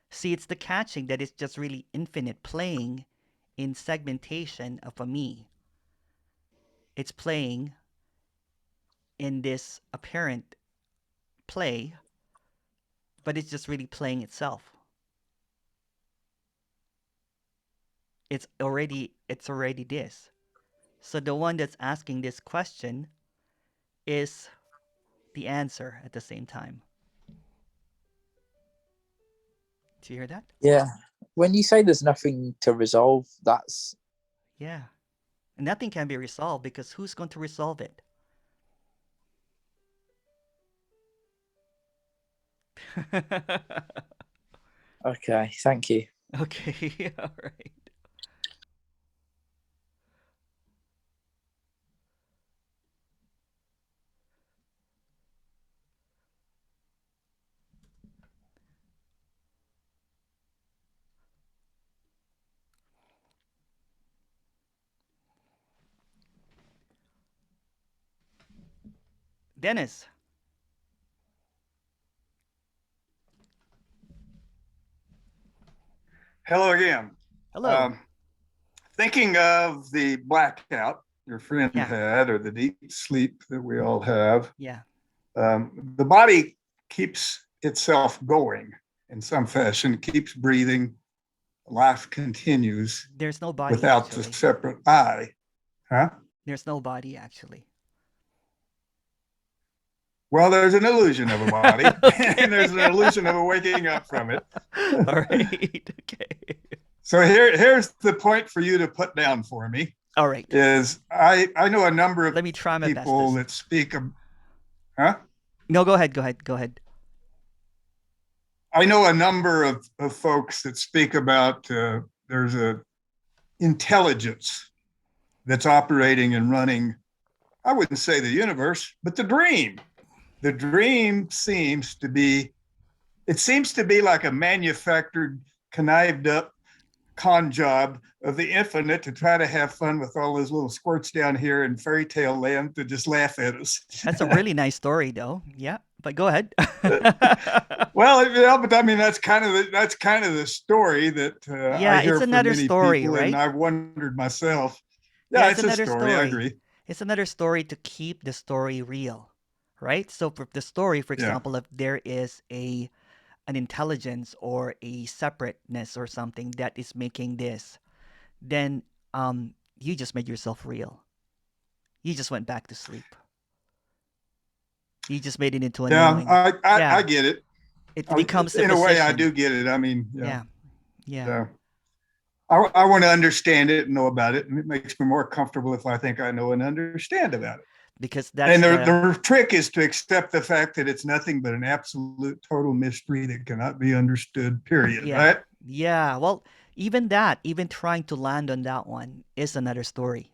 See, it's the catching that is just really infinite playing in segmentation of a me. It's playing in this apparent play, but it's just really playing itself. It's already this. So the one that's asking this question is the answer at the same time. Do you hear that? yeah, when you say there's nothing to resolve, that's Yeah. And nothing can be resolved because who's going to resolve it? okay. Thank you. Okay, all right. Dennis, Hello again. hello. Thinking of the blackout your friend Yeah, had, or the deep sleep that we all have, yeah. the body keeps itself going in some fashion, keeps breathing, life continues There's no body without the actually. separate I. Huh? There's no body actually. Well, there's an illusion of a body, and there's an Okay. illusion of a waking up from it. All right. Okay. So here's the point for you to put down for me. All right. Is I know a number of Let me try my people bestest. that speak of, huh? No, go ahead. Go ahead. Go ahead. I know a number of folks that speak about there's a intelligence that's operating and running. I wouldn't say the universe, but the dream. The dream seems to be like a manufactured, connived up con job of the infinite to try to have fun with all those little squirts down here in fairy tale land to just laugh at us. That's a really nice story, though. Yeah, but go ahead. Well, yeah, but I mean that's kind of the story that I Yeah, it's hear from another many story, people, and right? I've wondered myself. Yeah, Yeah, it's it's a another story. I story. agree. It's another story to keep the story real, right? So for the story, for Yeah. example, if there is an intelligence or a separateness or something that is making this, then you just made yourself real. You just went back to sleep. You just made it into a Yeah, knowing. I Yeah, get it. it becomes a In a way, I position. do get it. I mean, yeah, Yeah, yeah. yeah. I want to understand it and know about it, and it makes me more comfortable if I think I know and understand about it. Because that's And the trick is to accept the fact that it's nothing but an absolute total mystery that cannot be understood, period, yeah. right? Yeah. Well, even that, even trying to land on that one is another story.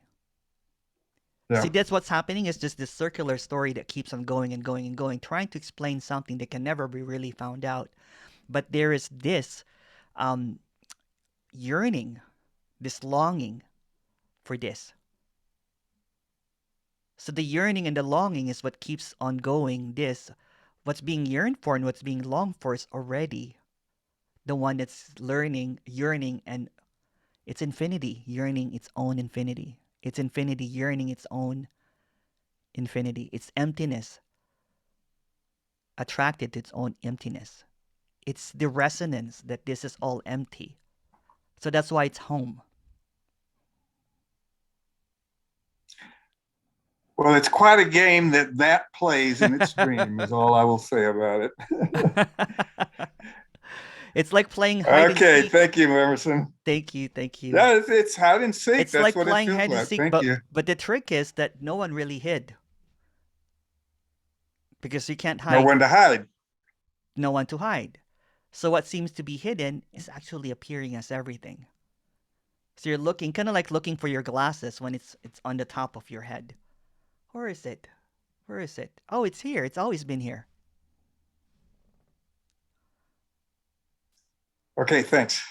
Yeah. See, that's what's happening. It's just this circular story that keeps on going and going and going, trying to explain something that can never be really found out. But there is this um, yearning, this longing for this. So the yearning and the longing is what keeps on going. This, what's being yearned for and what's being longed for is already the one that's learning, yearning, and it's infinity, yearning its own infinity. It's infinity, yearning its own infinity. It's emptiness, attracted to its own emptiness. It's the resonance that this is all empty. So that's why it's home. Well, it's quite a game that plays in its dream, is all I will say about it. It's like playing hide and Okay, seek. thank you, Emerson. Thank you, thank you. Yeah, it's hide and seek. It's That's like what it playing feels hide and like. seek, Thank you. but the trick is that no one really hid because you can't No hide, one to hide. no one to hide. So what seems to be hidden is actually appearing as everything. So you're looking, kind of like looking for your glasses when it's on the top of your head. Where is it? Where is it? Oh, it's here. It's always been here. Okay, thanks.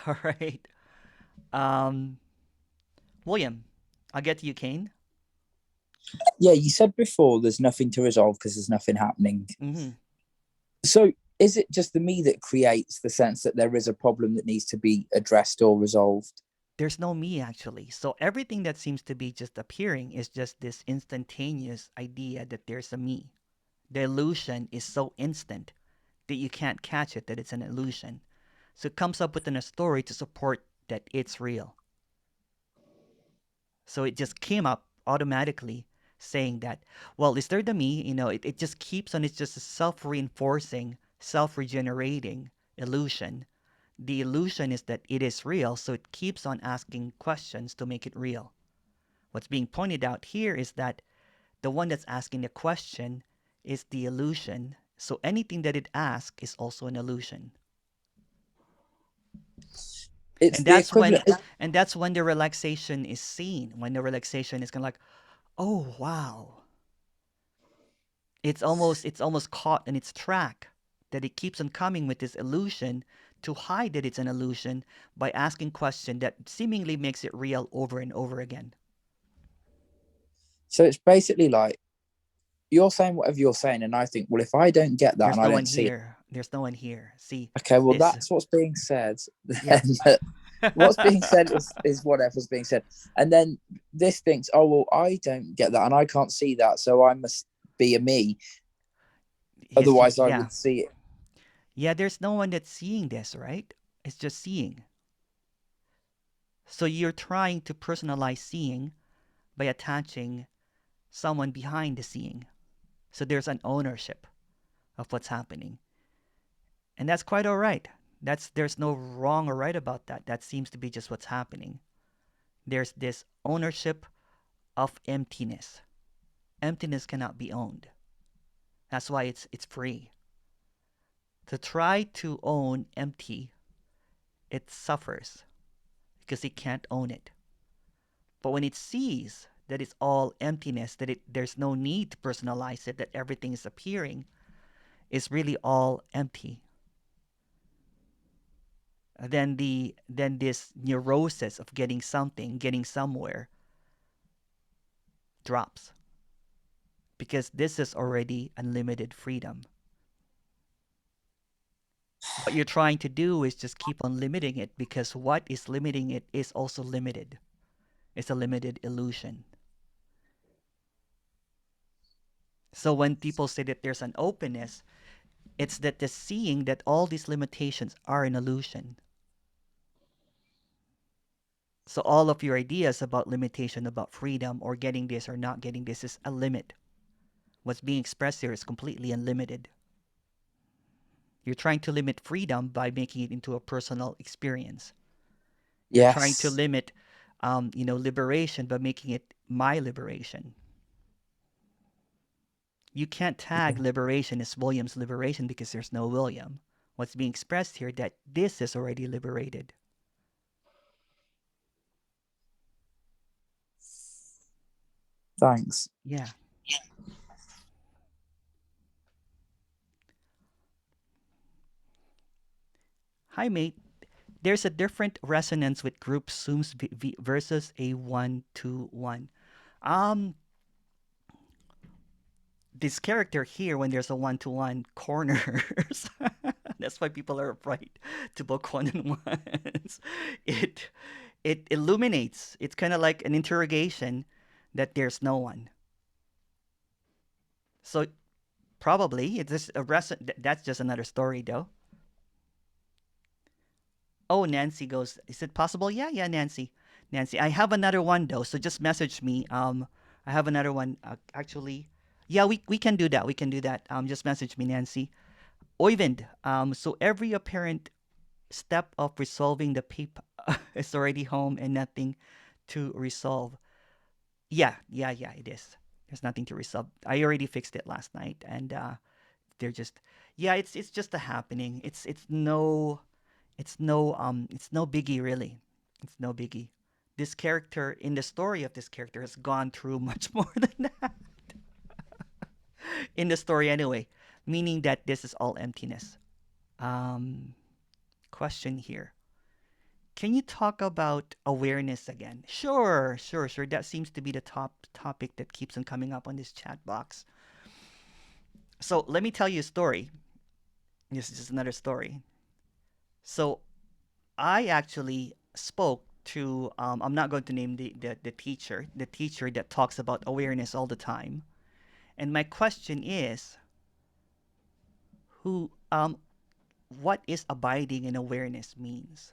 All right. Um, William, I'll get to you, Kane. Yeah, you said before there's nothing to resolve because there's nothing happening. Mm-hmm. So is it just the me that creates the sense that there is a problem that needs to be addressed or resolved? There's no me actually. So everything that seems to be just appearing is just this instantaneous idea that there's a me. The illusion is so instant that you can't catch it, that it's an illusion. So it comes up within a story to support that it's real. So it just came up automatically saying that, well, is there the me? It just keeps on, it's just a self reinforcing, self regenerating illusion. The illusion is that it is real, so it keeps on asking questions to make it real. What's being pointed out here is that the one that's asking the question is the illusion, so anything that it asks is also an illusion. It's And the that's when equivalent. and that's when the relaxation is seen. When the relaxation is kind of like, oh wow. It's almost caught in its track that it keeps on coming with this illusion to hide that it's an illusion by asking question that seemingly makes it real over and over again. So it's basically like you're saying whatever you're saying, and I think, well, if I don't get that There's and I no one don't see it, here. There's no one here. See, okay, well, this. that's what's being said. Yeah. What's being said is whatever's being said. And then this thinks, oh, well, I don't get that and I can't see that, so I must be a me. Otherwise, I Yeah. would see it. Yeah, there's no one that's seeing this, right? It's just seeing. So you're trying to personalize seeing by attaching someone behind the seeing. So there's an ownership of what's happening. And that's quite all right. There's no wrong or right about that. That seems to be just what's happening. There's this ownership of emptiness. Emptiness cannot be owned. That's why it's free. To try to own empty, it suffers because it can't own it. But when it sees that it's all emptiness, that there's no need to personalize it, that everything is appearing, is really all empty. Then this neurosis of getting something, getting somewhere, drops. Because this is already unlimited freedom. What you're trying to do is just keep on limiting it because what is limiting it is also limited. It's a limited illusion. So when people say that there's an openness, it's that the seeing that all these limitations are an illusion. So all of your ideas about limitation, about freedom, or getting this or not getting this is a limit. What's being expressed here is completely unlimited. You're trying to limit freedom by making it into a personal experience. trying to Yes. limit, liberation by making it my liberation. You can't tag Yeah. liberation as William's liberation because there's no William. What's being expressed here that this is already liberated. Thanks. Yeah. Hi, mate. There's a different resonance with group Zooms versus a one-to-one. Um, this character here, when there's a one-to-one corners, that's why people are afraid to book one-on-ones. It it illuminates. It's kind of like an interrogation that there's no one. So probably it's just a that's just another story, though. Oh, Nancy goes, is it possible? Yeah, yeah, Nancy. Nancy, I have another one though, so just message me. I have another one actually. Yeah, we can do that. We can do that. Just message me, Nancy. Oyvind, so every apparent step of resolving the paper is already home and nothing to resolve. Yeah, yeah, yeah, it is. There's nothing to resolve. I already fixed it last night, and they're just, yeah, it's just a happening. It's no biggie really. It's no biggie. This character in the story of this character has gone through much more than that in the story anyway, meaning that this is all emptiness. Um, question here. Can you talk about awareness again? Sure, sure, sure. That seems to be the top topic that keeps on coming up on this chat box. So let me tell you a story. This is just another story. So I actually spoke to, I'm not going to name the teacher that talks about awareness all the time. And my question is, who, what is abiding in awareness means?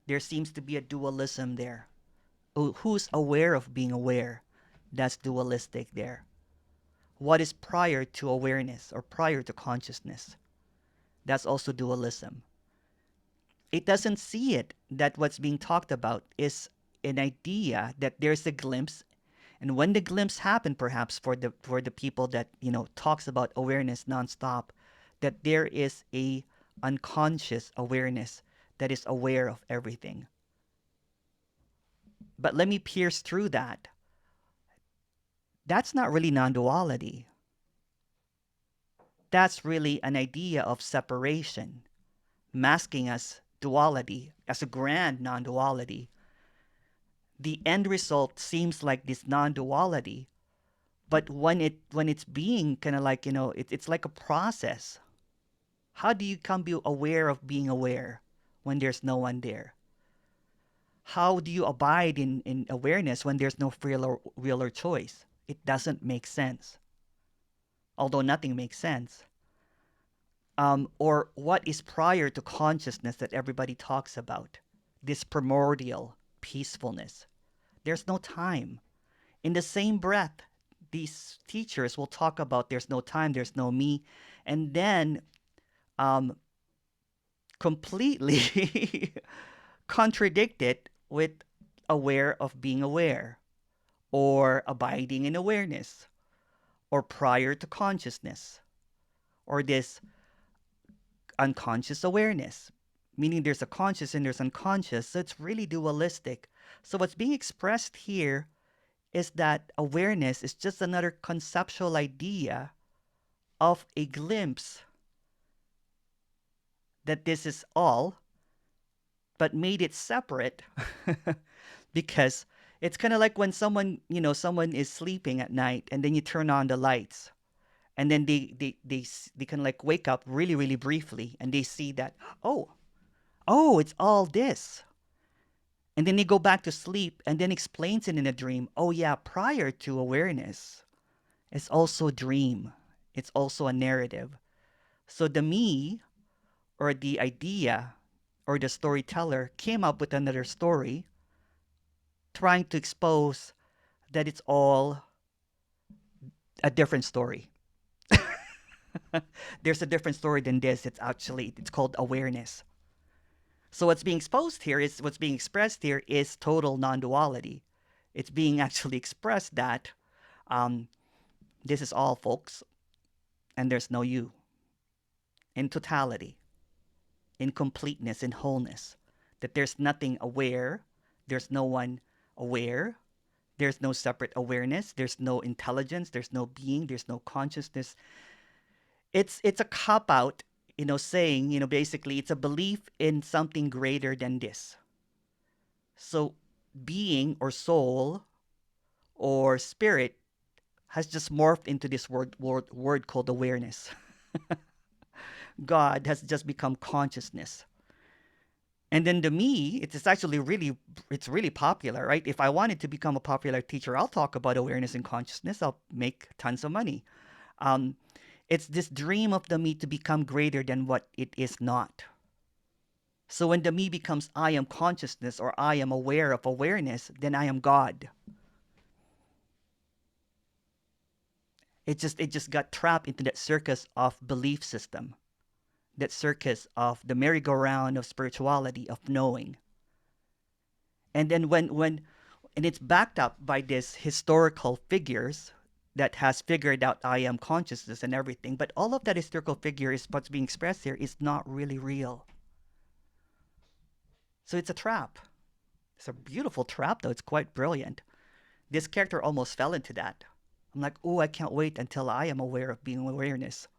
There seems to be a dualism there. Who's aware of being aware? That's dualistic there. What is prior to awareness or prior to consciousness? That's also dualism. It doesn't see it that what's being talked about is an idea that there's a glimpse, and when the glimpse happened, perhaps for the people that talks about awareness nonstop, that there is a unconscious awareness that is aware of everything. But let me pierce through that. That's not really non-duality. That's really an idea of separation, masking as duality, as a grand non-duality. The end result seems like this non-duality, but when it's being kind of like it's like a process. How do you come be aware of being aware when there's no one there? How do you abide in awareness when there's no real or choice? It doesn't make sense. Although nothing makes sense. Or what is prior to consciousness that everybody talks about? This primordial peacefulness. There's no time. In the same breath, these teachers will talk about there's no time, there's no me, and then um, completely contradict it with aware of being aware, or abiding in awareness, or prior to consciousness, or this unconscious awareness, meaning there's a conscious and there's unconscious. So it's really dualistic. So what's being expressed here is that awareness is just another conceptual idea of a glimpse that this is all, but made it separate because it's kind of like when someone is sleeping at night and then you turn on the lights and then they can like wake up really really briefly and they see that, oh, it's all this. And then they go back to sleep and then explains it in a dream. Oh yeah, prior to awareness, it's also a dream. It's also a narrative. So the me, or the idea, or the storyteller came up with another story trying to expose that it's all a different story. There's a different story than this. It's called awareness. So what's being expressed here is total non-duality. It's being actually expressed that um, this is all, folks, and there's no you. In totality, in completeness, in wholeness. That there's nothing aware, there's no one aware, there's no separate awareness, there's no intelligence, there's no being, there's no consciousness. It's a cop out, saying, basically it's a belief in something greater than this. So being or soul or spirit has just morphed into this word called awareness. God has just become consciousness. And then the me, it's really popular, right? If I wanted to become a popular teacher, I'll talk about awareness and consciousness. I'll make tons of money. Um, it's this dream of the me to become greater than what it is not. So when the me becomes I am consciousness or I am aware of awareness, then I am God. It just got trapped into that circus of belief system, that circus of the merry-go-round of spirituality, of knowing. And then and it's backed up by this historical figures that has figured out I am consciousness and everything, but all of that historical figure is what's being expressed here is not really real. So it's a trap. It's a beautiful trap, though. It's quite brilliant. This character almost fell into that. I'm like, oh, I can't wait until I am aware of being awareness.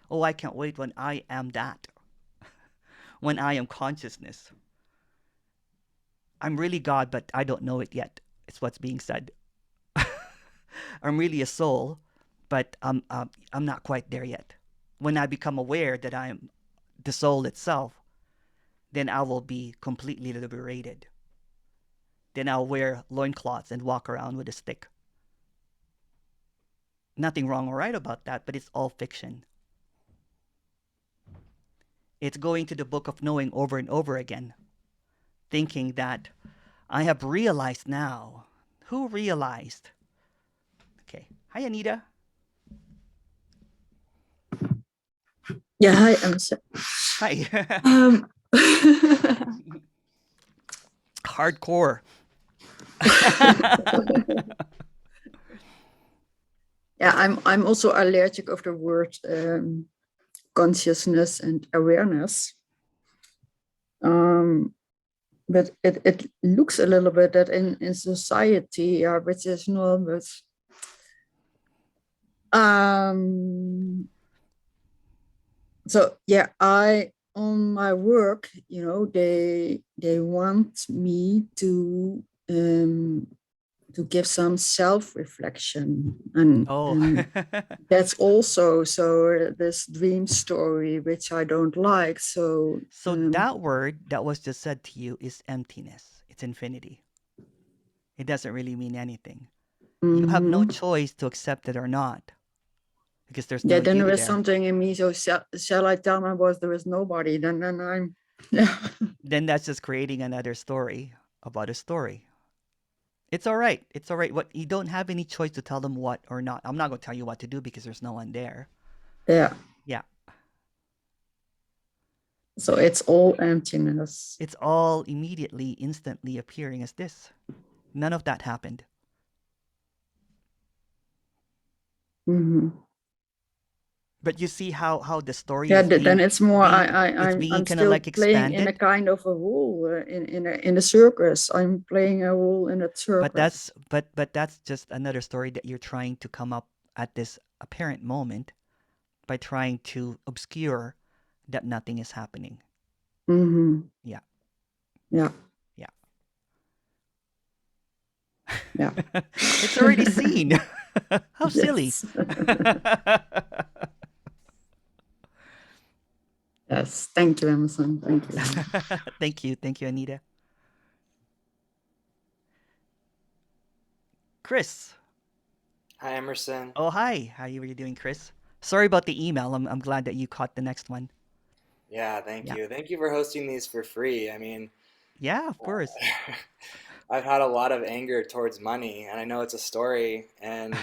Oh, I can't wait when I am that. When I am consciousness. I'm really God, but I don't know it yet. It's what's being said. I'm really a soul, but I'm not quite there yet. When I become aware that I am the soul itself, then I will be completely liberated. Then I'll wear loincloths and walk around with a stick. Nothing wrong or right about that, but it's all fiction. It's going to the book of knowing over and over again, thinking that I have realized now. Who realized? Okay. Hi, Anita. Yeah, hi, Emerson. Hi. Um, Hardcore. yeah, I'm also allergic of the word consciousness and awareness. But it looks a little bit that in society, which is normal. So yeah, on my work, they want me to give some self-reflection, and that's also this dream story which I don't like. So that word that was just said to you is emptiness. It's infinity. It doesn't really mean anything. You have no choice to accept it or not, because there's no then you there is there. something in me. So shall I tell my boss there is nobody? Then I'm Then that's just creating another story about a story. It's all right. It's all right. What, you don't have any choice to tell them what or not. I'm not going to tell you what to do because there's no one there. Yeah. Yeah. So it's all emptiness. It's all immediately, instantly appearing as this. None of that happened. But you see how the story is being, then it's more I'm still like playing in a kind of a role in a circus. I'm playing a role in a circus. But that's just another story that you're trying to come up at this apparent moment by trying to obscure that nothing is happening. Yeah. Yeah. Yeah. Yeah. It's already seen. How silly. Yes. Thank you, Emerson. Thank you. Thank you. Thank you, Anita. Chris. Hi, Emerson. Oh, hi. How are you doing, Chris? Sorry about the email. I'm glad that you caught the next one. Yeah, thank you. Thank you for hosting these for free. I mean, yeah, of course. I've had a lot of anger towards money, and I know it's a story, and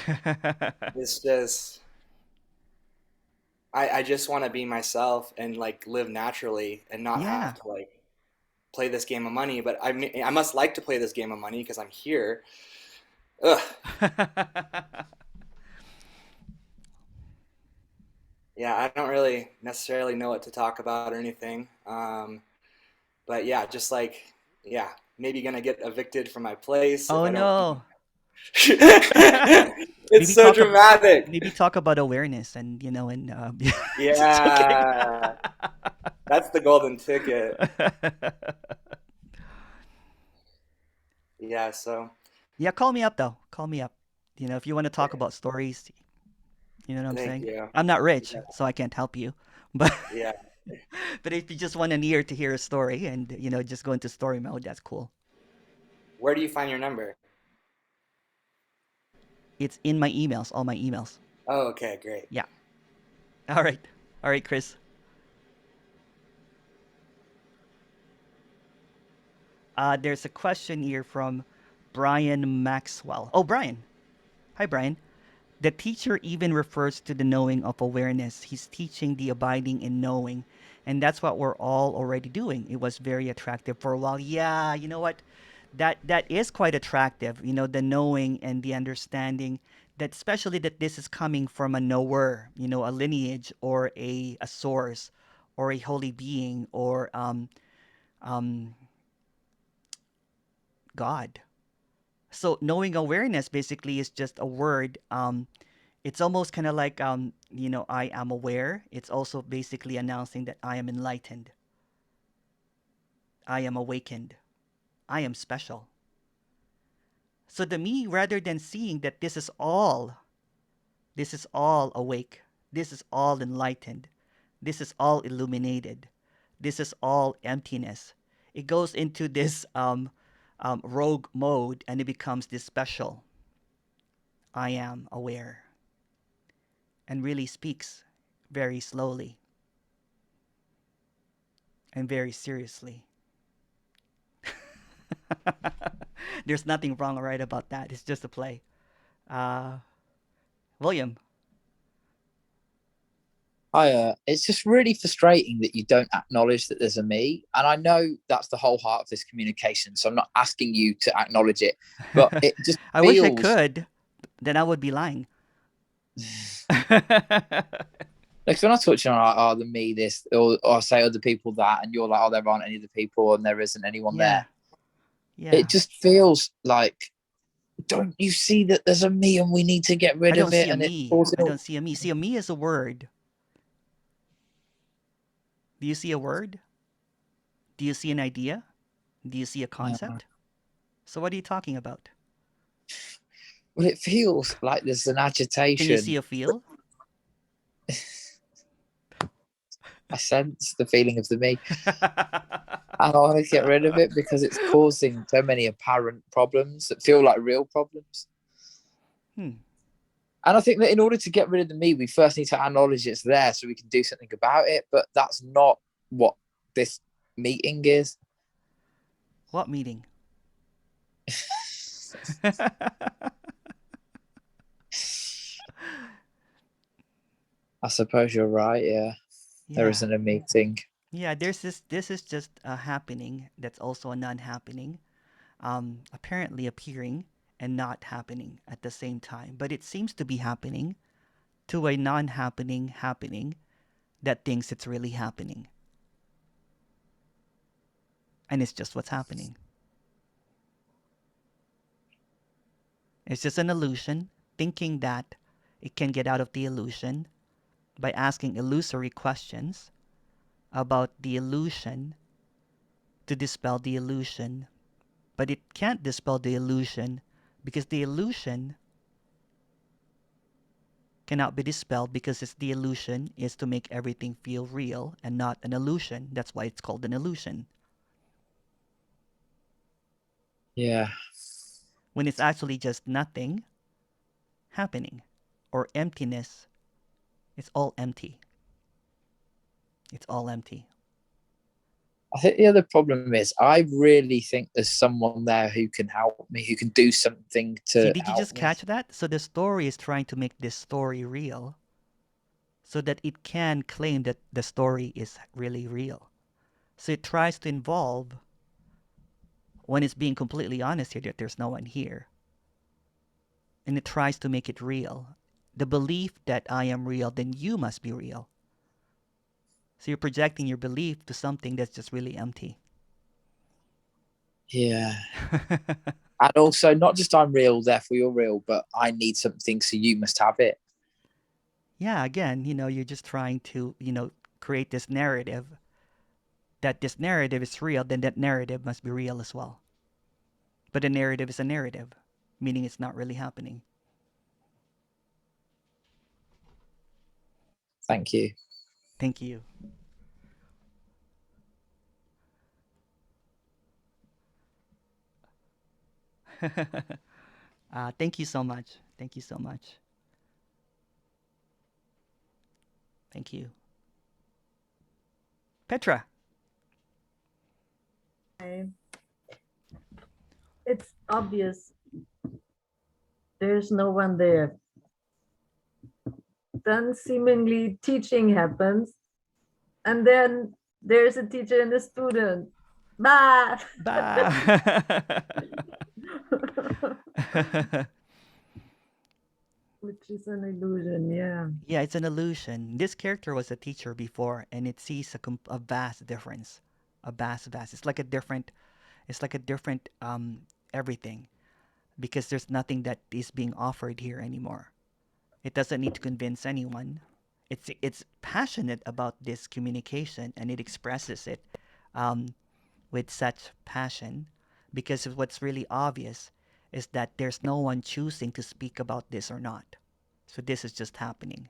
it's just, I just want to be myself and like live naturally and not have to like play this game of money, but I must like to play this game of money because I'm here. Ugh. Yeah, I don't really necessarily know what to talk about or anything. But yeah, just like, yeah, maybe gonna get evicted from my place if Oh I don't. no. It's so dramatic. Maybe talk about awareness and just joking. Yeah, that's the golden ticket. Yeah, so Yeah, call me up though. Call me up. If you want to talk about stories, you know what I'm thank saying? you. I'm not rich, Yeah, so I can't help you. But yeah. but if you just want an ear to hear a story and just go into story mode, that's cool. Where do you find your number? It's in my emails, all my emails. Oh, okay, great. Yeah. All right. All right, Chris. There's a question here from Brian Maxwell. Oh, Brian. Hi, Brian. The teacher even refers to the knowing of awareness. He's teaching the abiding in knowing. And that's what we're all already doing. It was very attractive for a while. Yeah, you know what? That is quite attractive, the knowing and the understanding that especially that this is coming from a knower, a lineage or a source or a holy being or um, God. So knowing awareness basically is just a word. It's almost kind of like I am aware. It's also basically announcing that I am enlightened. I am awakened. I am special. So the me, rather than seeing that this is all awake, this is all enlightened, this is all illuminated, this is all emptiness. It goes into this rogue mode and it becomes this special. I am aware. And really speaks very slowly and very seriously. There's nothing wrong or right about that. It's just a play. Uh, William. It's just really frustrating that you don't acknowledge that there's a me. And I know that's the whole heart of this communication. So I'm not asking you to acknowledge it, but it just I wish I could. Then I would be lying. Like when I touch on, oh, the me this, or I say other people that, and you're like, oh, there aren't any other people, and there isn't anyone there. Yeah. It just feels like, don't you see that there's a me and we need to get rid of it? I don't see a me. See, a me is a word. Do you see a word? Do you see an idea? Do you see a concept? So what are you talking about? Well, it feels like there's an agitation. Can you see a feel? I sense the feeling of the me. I want to get rid of it because it's causing so many apparent problems that feel like real problems. And I think that in order to get rid of the me, we first need to acknowledge it's there so we can do something about it. But that's not what this meeting is. What meeting? I suppose you're right. Yeah. There isn't a meeting. Yeah, this is just a happening that's also a non-happening, apparently appearing and not happening at the same time. But it seems to be happening to a non-happening happening that thinks it's really happening. And it's just what's happening. It's just an illusion, thinking that it can get out of the illusion by asking illusory questions about the illusion to dispel the illusion. But it can't dispel the illusion because the illusion cannot be dispelled because the illusion is to make everything feel real and not an illusion. That's why it's called an illusion. Yeah. When it's actually just nothing happening or emptiness. It's all empty. It's all empty. I think the other problem is I really think there's someone there who can help me, who can do something to See, did you help just me. catch that? So the story is trying to make this story real so that it can claim that the story is really real. So it tries to involve when it's being completely honest here that there's no one here. And it tries to make it real. The belief that I am real, then you must be real. So you're projecting your belief to something that's just really empty. Yeah. And also, not just I'm real, therefore you're real, but I need something, so you must have it. Yeah, again, you're just trying to, create this narrative that this narrative is real, then that narrative must be real as well. But a narrative is a narrative, meaning it's not really happening. Thank you. Thank you. Thank you so much. Thank you so much. Thank you. Petra. It's obvious there's no one there. Then seemingly teaching happens, and then there's a teacher and a student. Bah! Bah. Which is an illusion, yeah. Yeah, it's an illusion. This character was a teacher before, and it sees a vast difference. A vast. It's like a different everything, because there's nothing that is being offered here anymore. It doesn't need to convince anyone. It's passionate about this communication, and it expresses it with such passion, because what's really obvious is that there's no one choosing to speak about this or not. So this is just happening.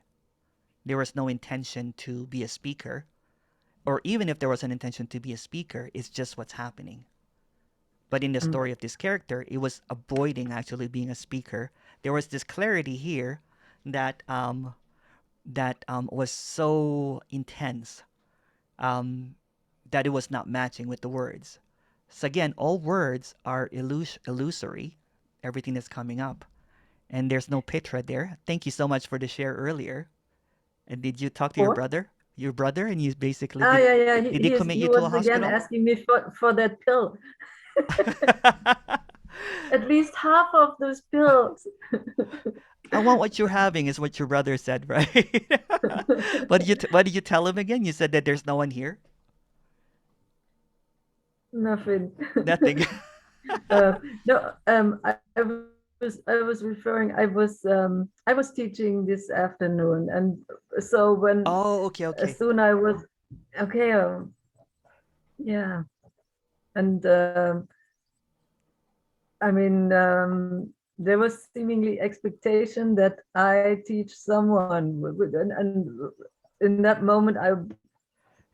There was no intention to be a speaker, or even if there was an intention to be a speaker, it's just what's happening. But in the story of this character, it was avoiding actually being a speaker. There was this clarity here that was so intense that it was not matching with the words. So again, all words are illusory, everything that's coming up. And there's no Petra there. Thank you so much for the share earlier. And did you talk to your brother? Your brother, and you basically Yeah. did he commit He you to a was again hospital? asking me for that pill. At least half of those pills. I want what you're having is what your brother said, right? What did you tell him again? You said that there's no one here. Nothing. Nothing. No. I was referring. I was teaching this afternoon, and so when Oh, okay. soon I was okay. Yeah, and I mean, there was seemingly expectation that I teach someone, and in that moment,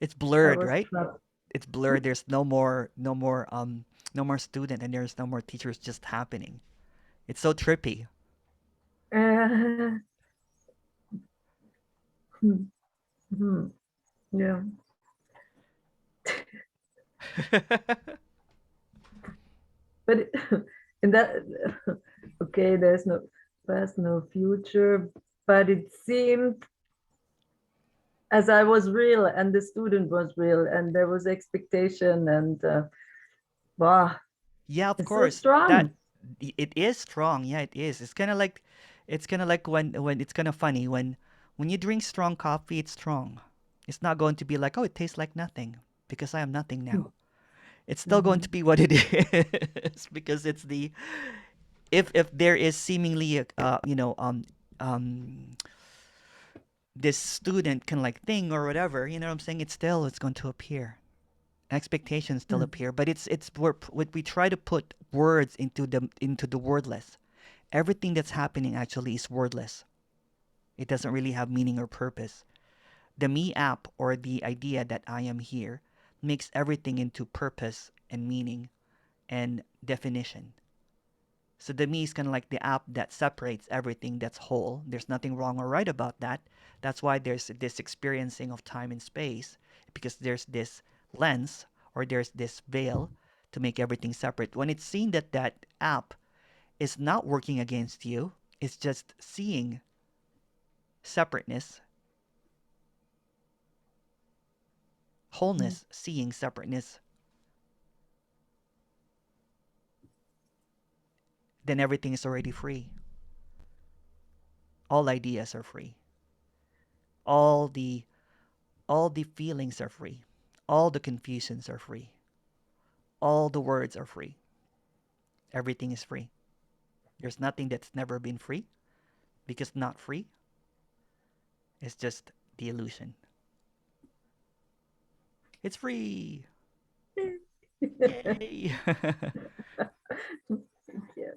It's I blurred, was right? trapped. It's blurred. There's no more student, and there's no more teachers just happening. It's so trippy. Uh, yeah. But in that, okay, there's no past, no future, but it seemed as I was real and the student was real and there was expectation and wow, Yeah, of it's so course. That strong. it is strong. Yeah, it is. It's kind of like when it's kind of funny when you drink strong coffee, it's strong. It's not going to be like, oh, it tastes like nothing because I am nothing now. It's still going to be what it is because it's the if there is seemingly a this student kind of like thing or whatever, you know what I'm saying? It's going to appear. Expectations still appear, but it's we try to put words into the wordless. Everything that's happening actually is wordless. It doesn't really have meaning or purpose. The me app, or the idea that I am here, makes everything into purpose and meaning and definition. So the me is kind of like the app that separates everything that's whole. There's nothing wrong or right about that. That's why there's this experiencing of time and space, because there's this lens, or there's this veil to make everything separate. When it's seen that that app is not working against you, it's just seeing separateness, wholeness, seeing separateness. then everything is already free. All ideas are free. All the feelings are free. All the confusions are free. All the words are free. Everything is free. There's nothing that's never been free, because not free is just the illusion. It's free. Yay. Yeah.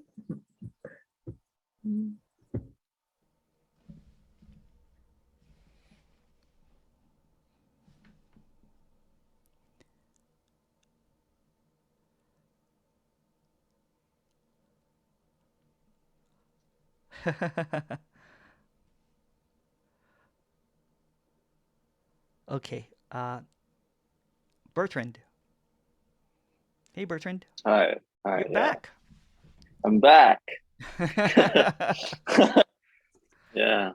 Okay. Bertrand. Hey, Bertrand. Hi. You're Yeah. back. I'm back. Yeah.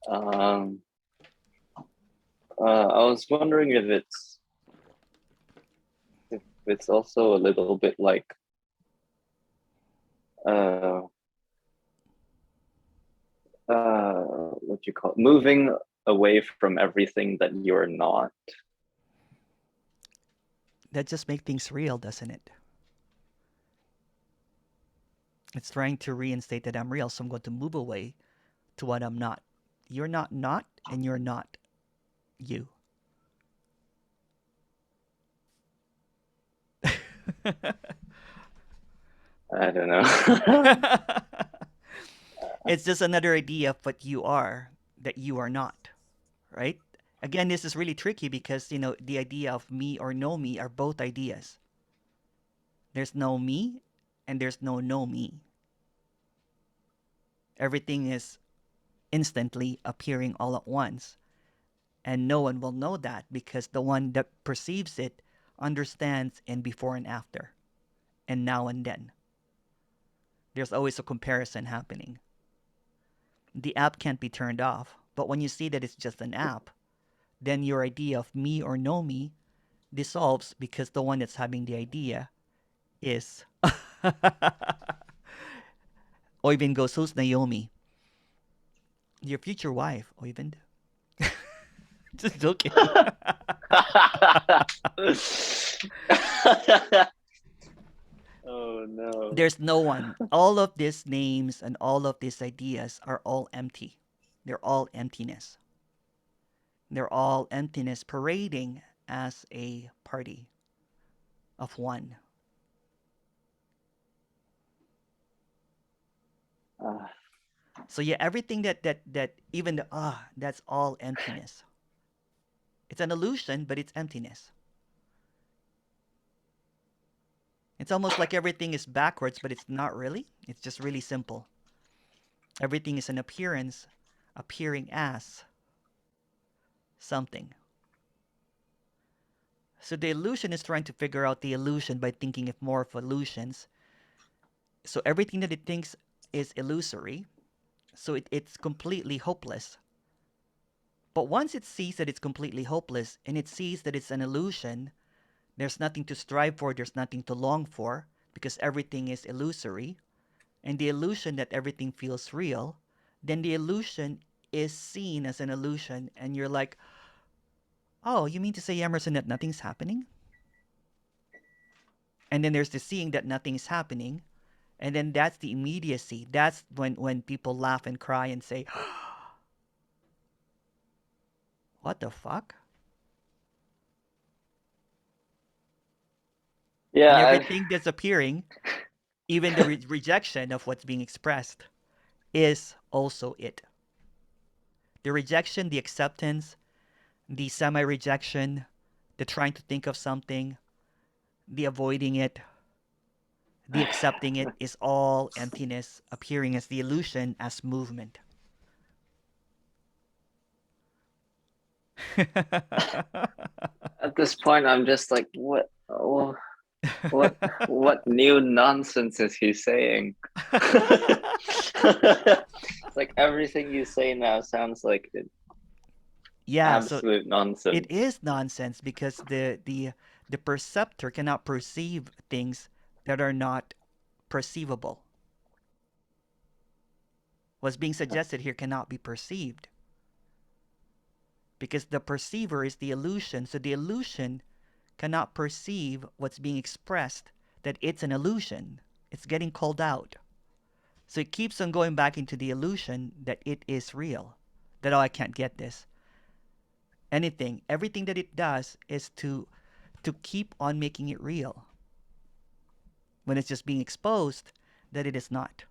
I was wondering if it's also a little bit like what you call it, moving away from everything that you're not. That just makes things real, doesn't it? It's trying to reinstate that I'm real, so I'm going to move away to what I'm not. You're not, and you're not you. I don't know. It's just another idea of what you are that you are not, right? Again, this is really tricky because, the idea of me or no me are both ideas. There's no me and there's no me. Everything is instantly appearing all at once. And no one will know that because the one that perceives it understands in before and after, and now and then. There's always a comparison happening. The app can't be turned off, but when you see that it's just an app, then your idea of me or no me dissolves because the one that's having the idea is Oyvind goes, who's Naomi? Your future wife, Oyvind. Just joking. Oh no. There's no one. All of these names and all of these ideas are all empty. They're all emptiness. They're all emptiness parading as a party of one. So yeah, everything that even that's all emptiness. It's an illusion, but it's emptiness. It's almost like everything is backwards, but it's not really. It's just really simple. Everything is an appearance, appearing as something. So the illusion is trying to figure out the illusion by thinking of more of illusions. So everything that it thinks is illusory, so it's completely hopeless. But once it sees that it's completely hopeless and it sees that it's an illusion, there's nothing to strive for, there's nothing to long for, because everything is illusory, and the illusion that everything feels real, then the illusion is seen as an illusion, and you're like, oh, you mean to say, Emerson, that nothing's happening? And then there's the seeing that nothing's happening, and then that's the immediacy. That's when people laugh and cry and say, what the fuck? Yeah. And everything disappearing, even the rejection of what's being expressed, is also it. The rejection, the acceptance, the semi-rejection, the trying to think of something, the avoiding it, the accepting it is all emptiness appearing as the illusion as movement. At this point, I'm just like, what? Oh, what new nonsense is he saying? It's like everything you say now sounds like absolute nonsense. It is nonsense because the perceptor cannot perceive things that are not perceivable. What's being suggested here cannot be perceived, because the perceiver is the illusion. So the illusion cannot perceive what's being expressed, that it's an illusion. It's getting called out. So it keeps on going back into the illusion that it is real. That, oh, I can't get this. Everything that it does is to keep on making it real, when it's just being exposed that it is not.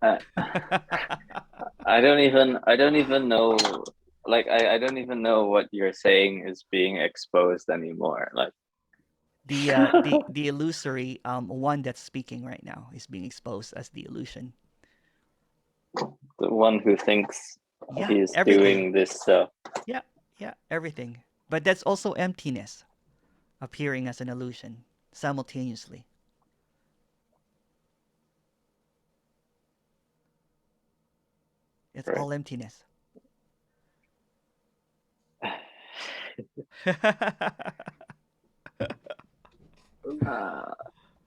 I don't even know, like I don't even know what you're saying is being exposed anymore. Like the illusory one that's speaking right now is being exposed as the illusion. the one who thinks Yeah, he's everything. doing this stuff. Yeah, everything. But that's also emptiness appearing as an illusion simultaneously. It's Right. all emptiness.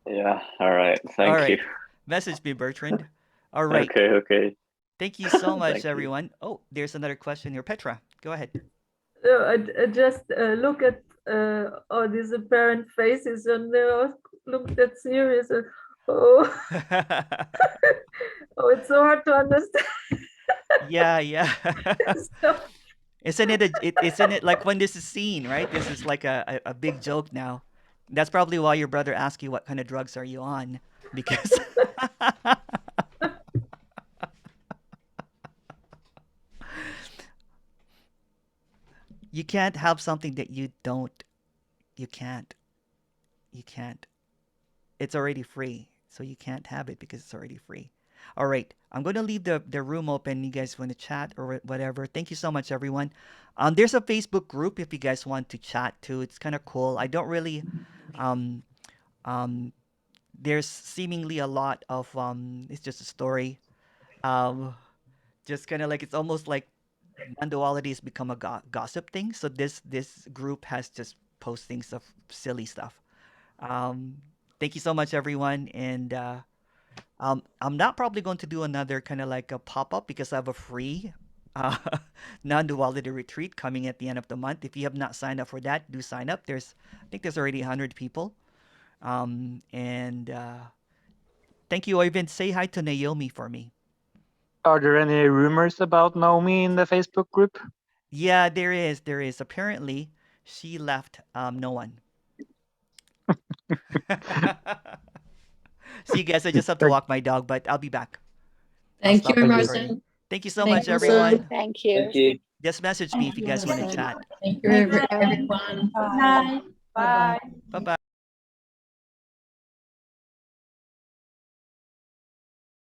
Yeah. All right. Thank All right. you. Message me, Bertrand. All right. Okay. Thank you so much, Thank you. everyone. Oh, there's another question here. Petra, go ahead. No, I just look at all these apparent faces and they all look that serious. And, oh, oh, it's so hard to understand. Yeah. So, Isn't it like when this is seen, right? This is like a big joke now. That's probably why your brother asked you what kind of drugs are you on, because you can't have something that you don't. You can't. It's already free, so you can't have it because it's already free. All right, I'm going to leave the room open. You guys want to chat or whatever. Thank you so much, everyone. There's a Facebook group if you guys want to chat too. It's kind of cool. I don't really, there's seemingly a lot of it's just a story. Just kind of like, it's almost like non-duality has become a gossip thing. So this group has just postings of silly stuff. Thank you so much, everyone, and I'm not probably going to do another kind of like a pop-up because I have a free uh, non-duality retreat coming at the end of the month. If you have not signed up for that, do sign up. I think there's already 100 people. And thank you, Oyvind. Say hi to Naomi for me. Are there any rumors about Naomi in the Facebook group? Yeah, there is. Apparently, she left no one. See you guys. I just have to walk my dog, but I'll be back. Thank you, I'll stop Emerson. recording. Thank you so Thank much, you, everyone. Thank you. Thank you. Just message me if you guys want to chat. Thank you, everyone. bye. Bye bye.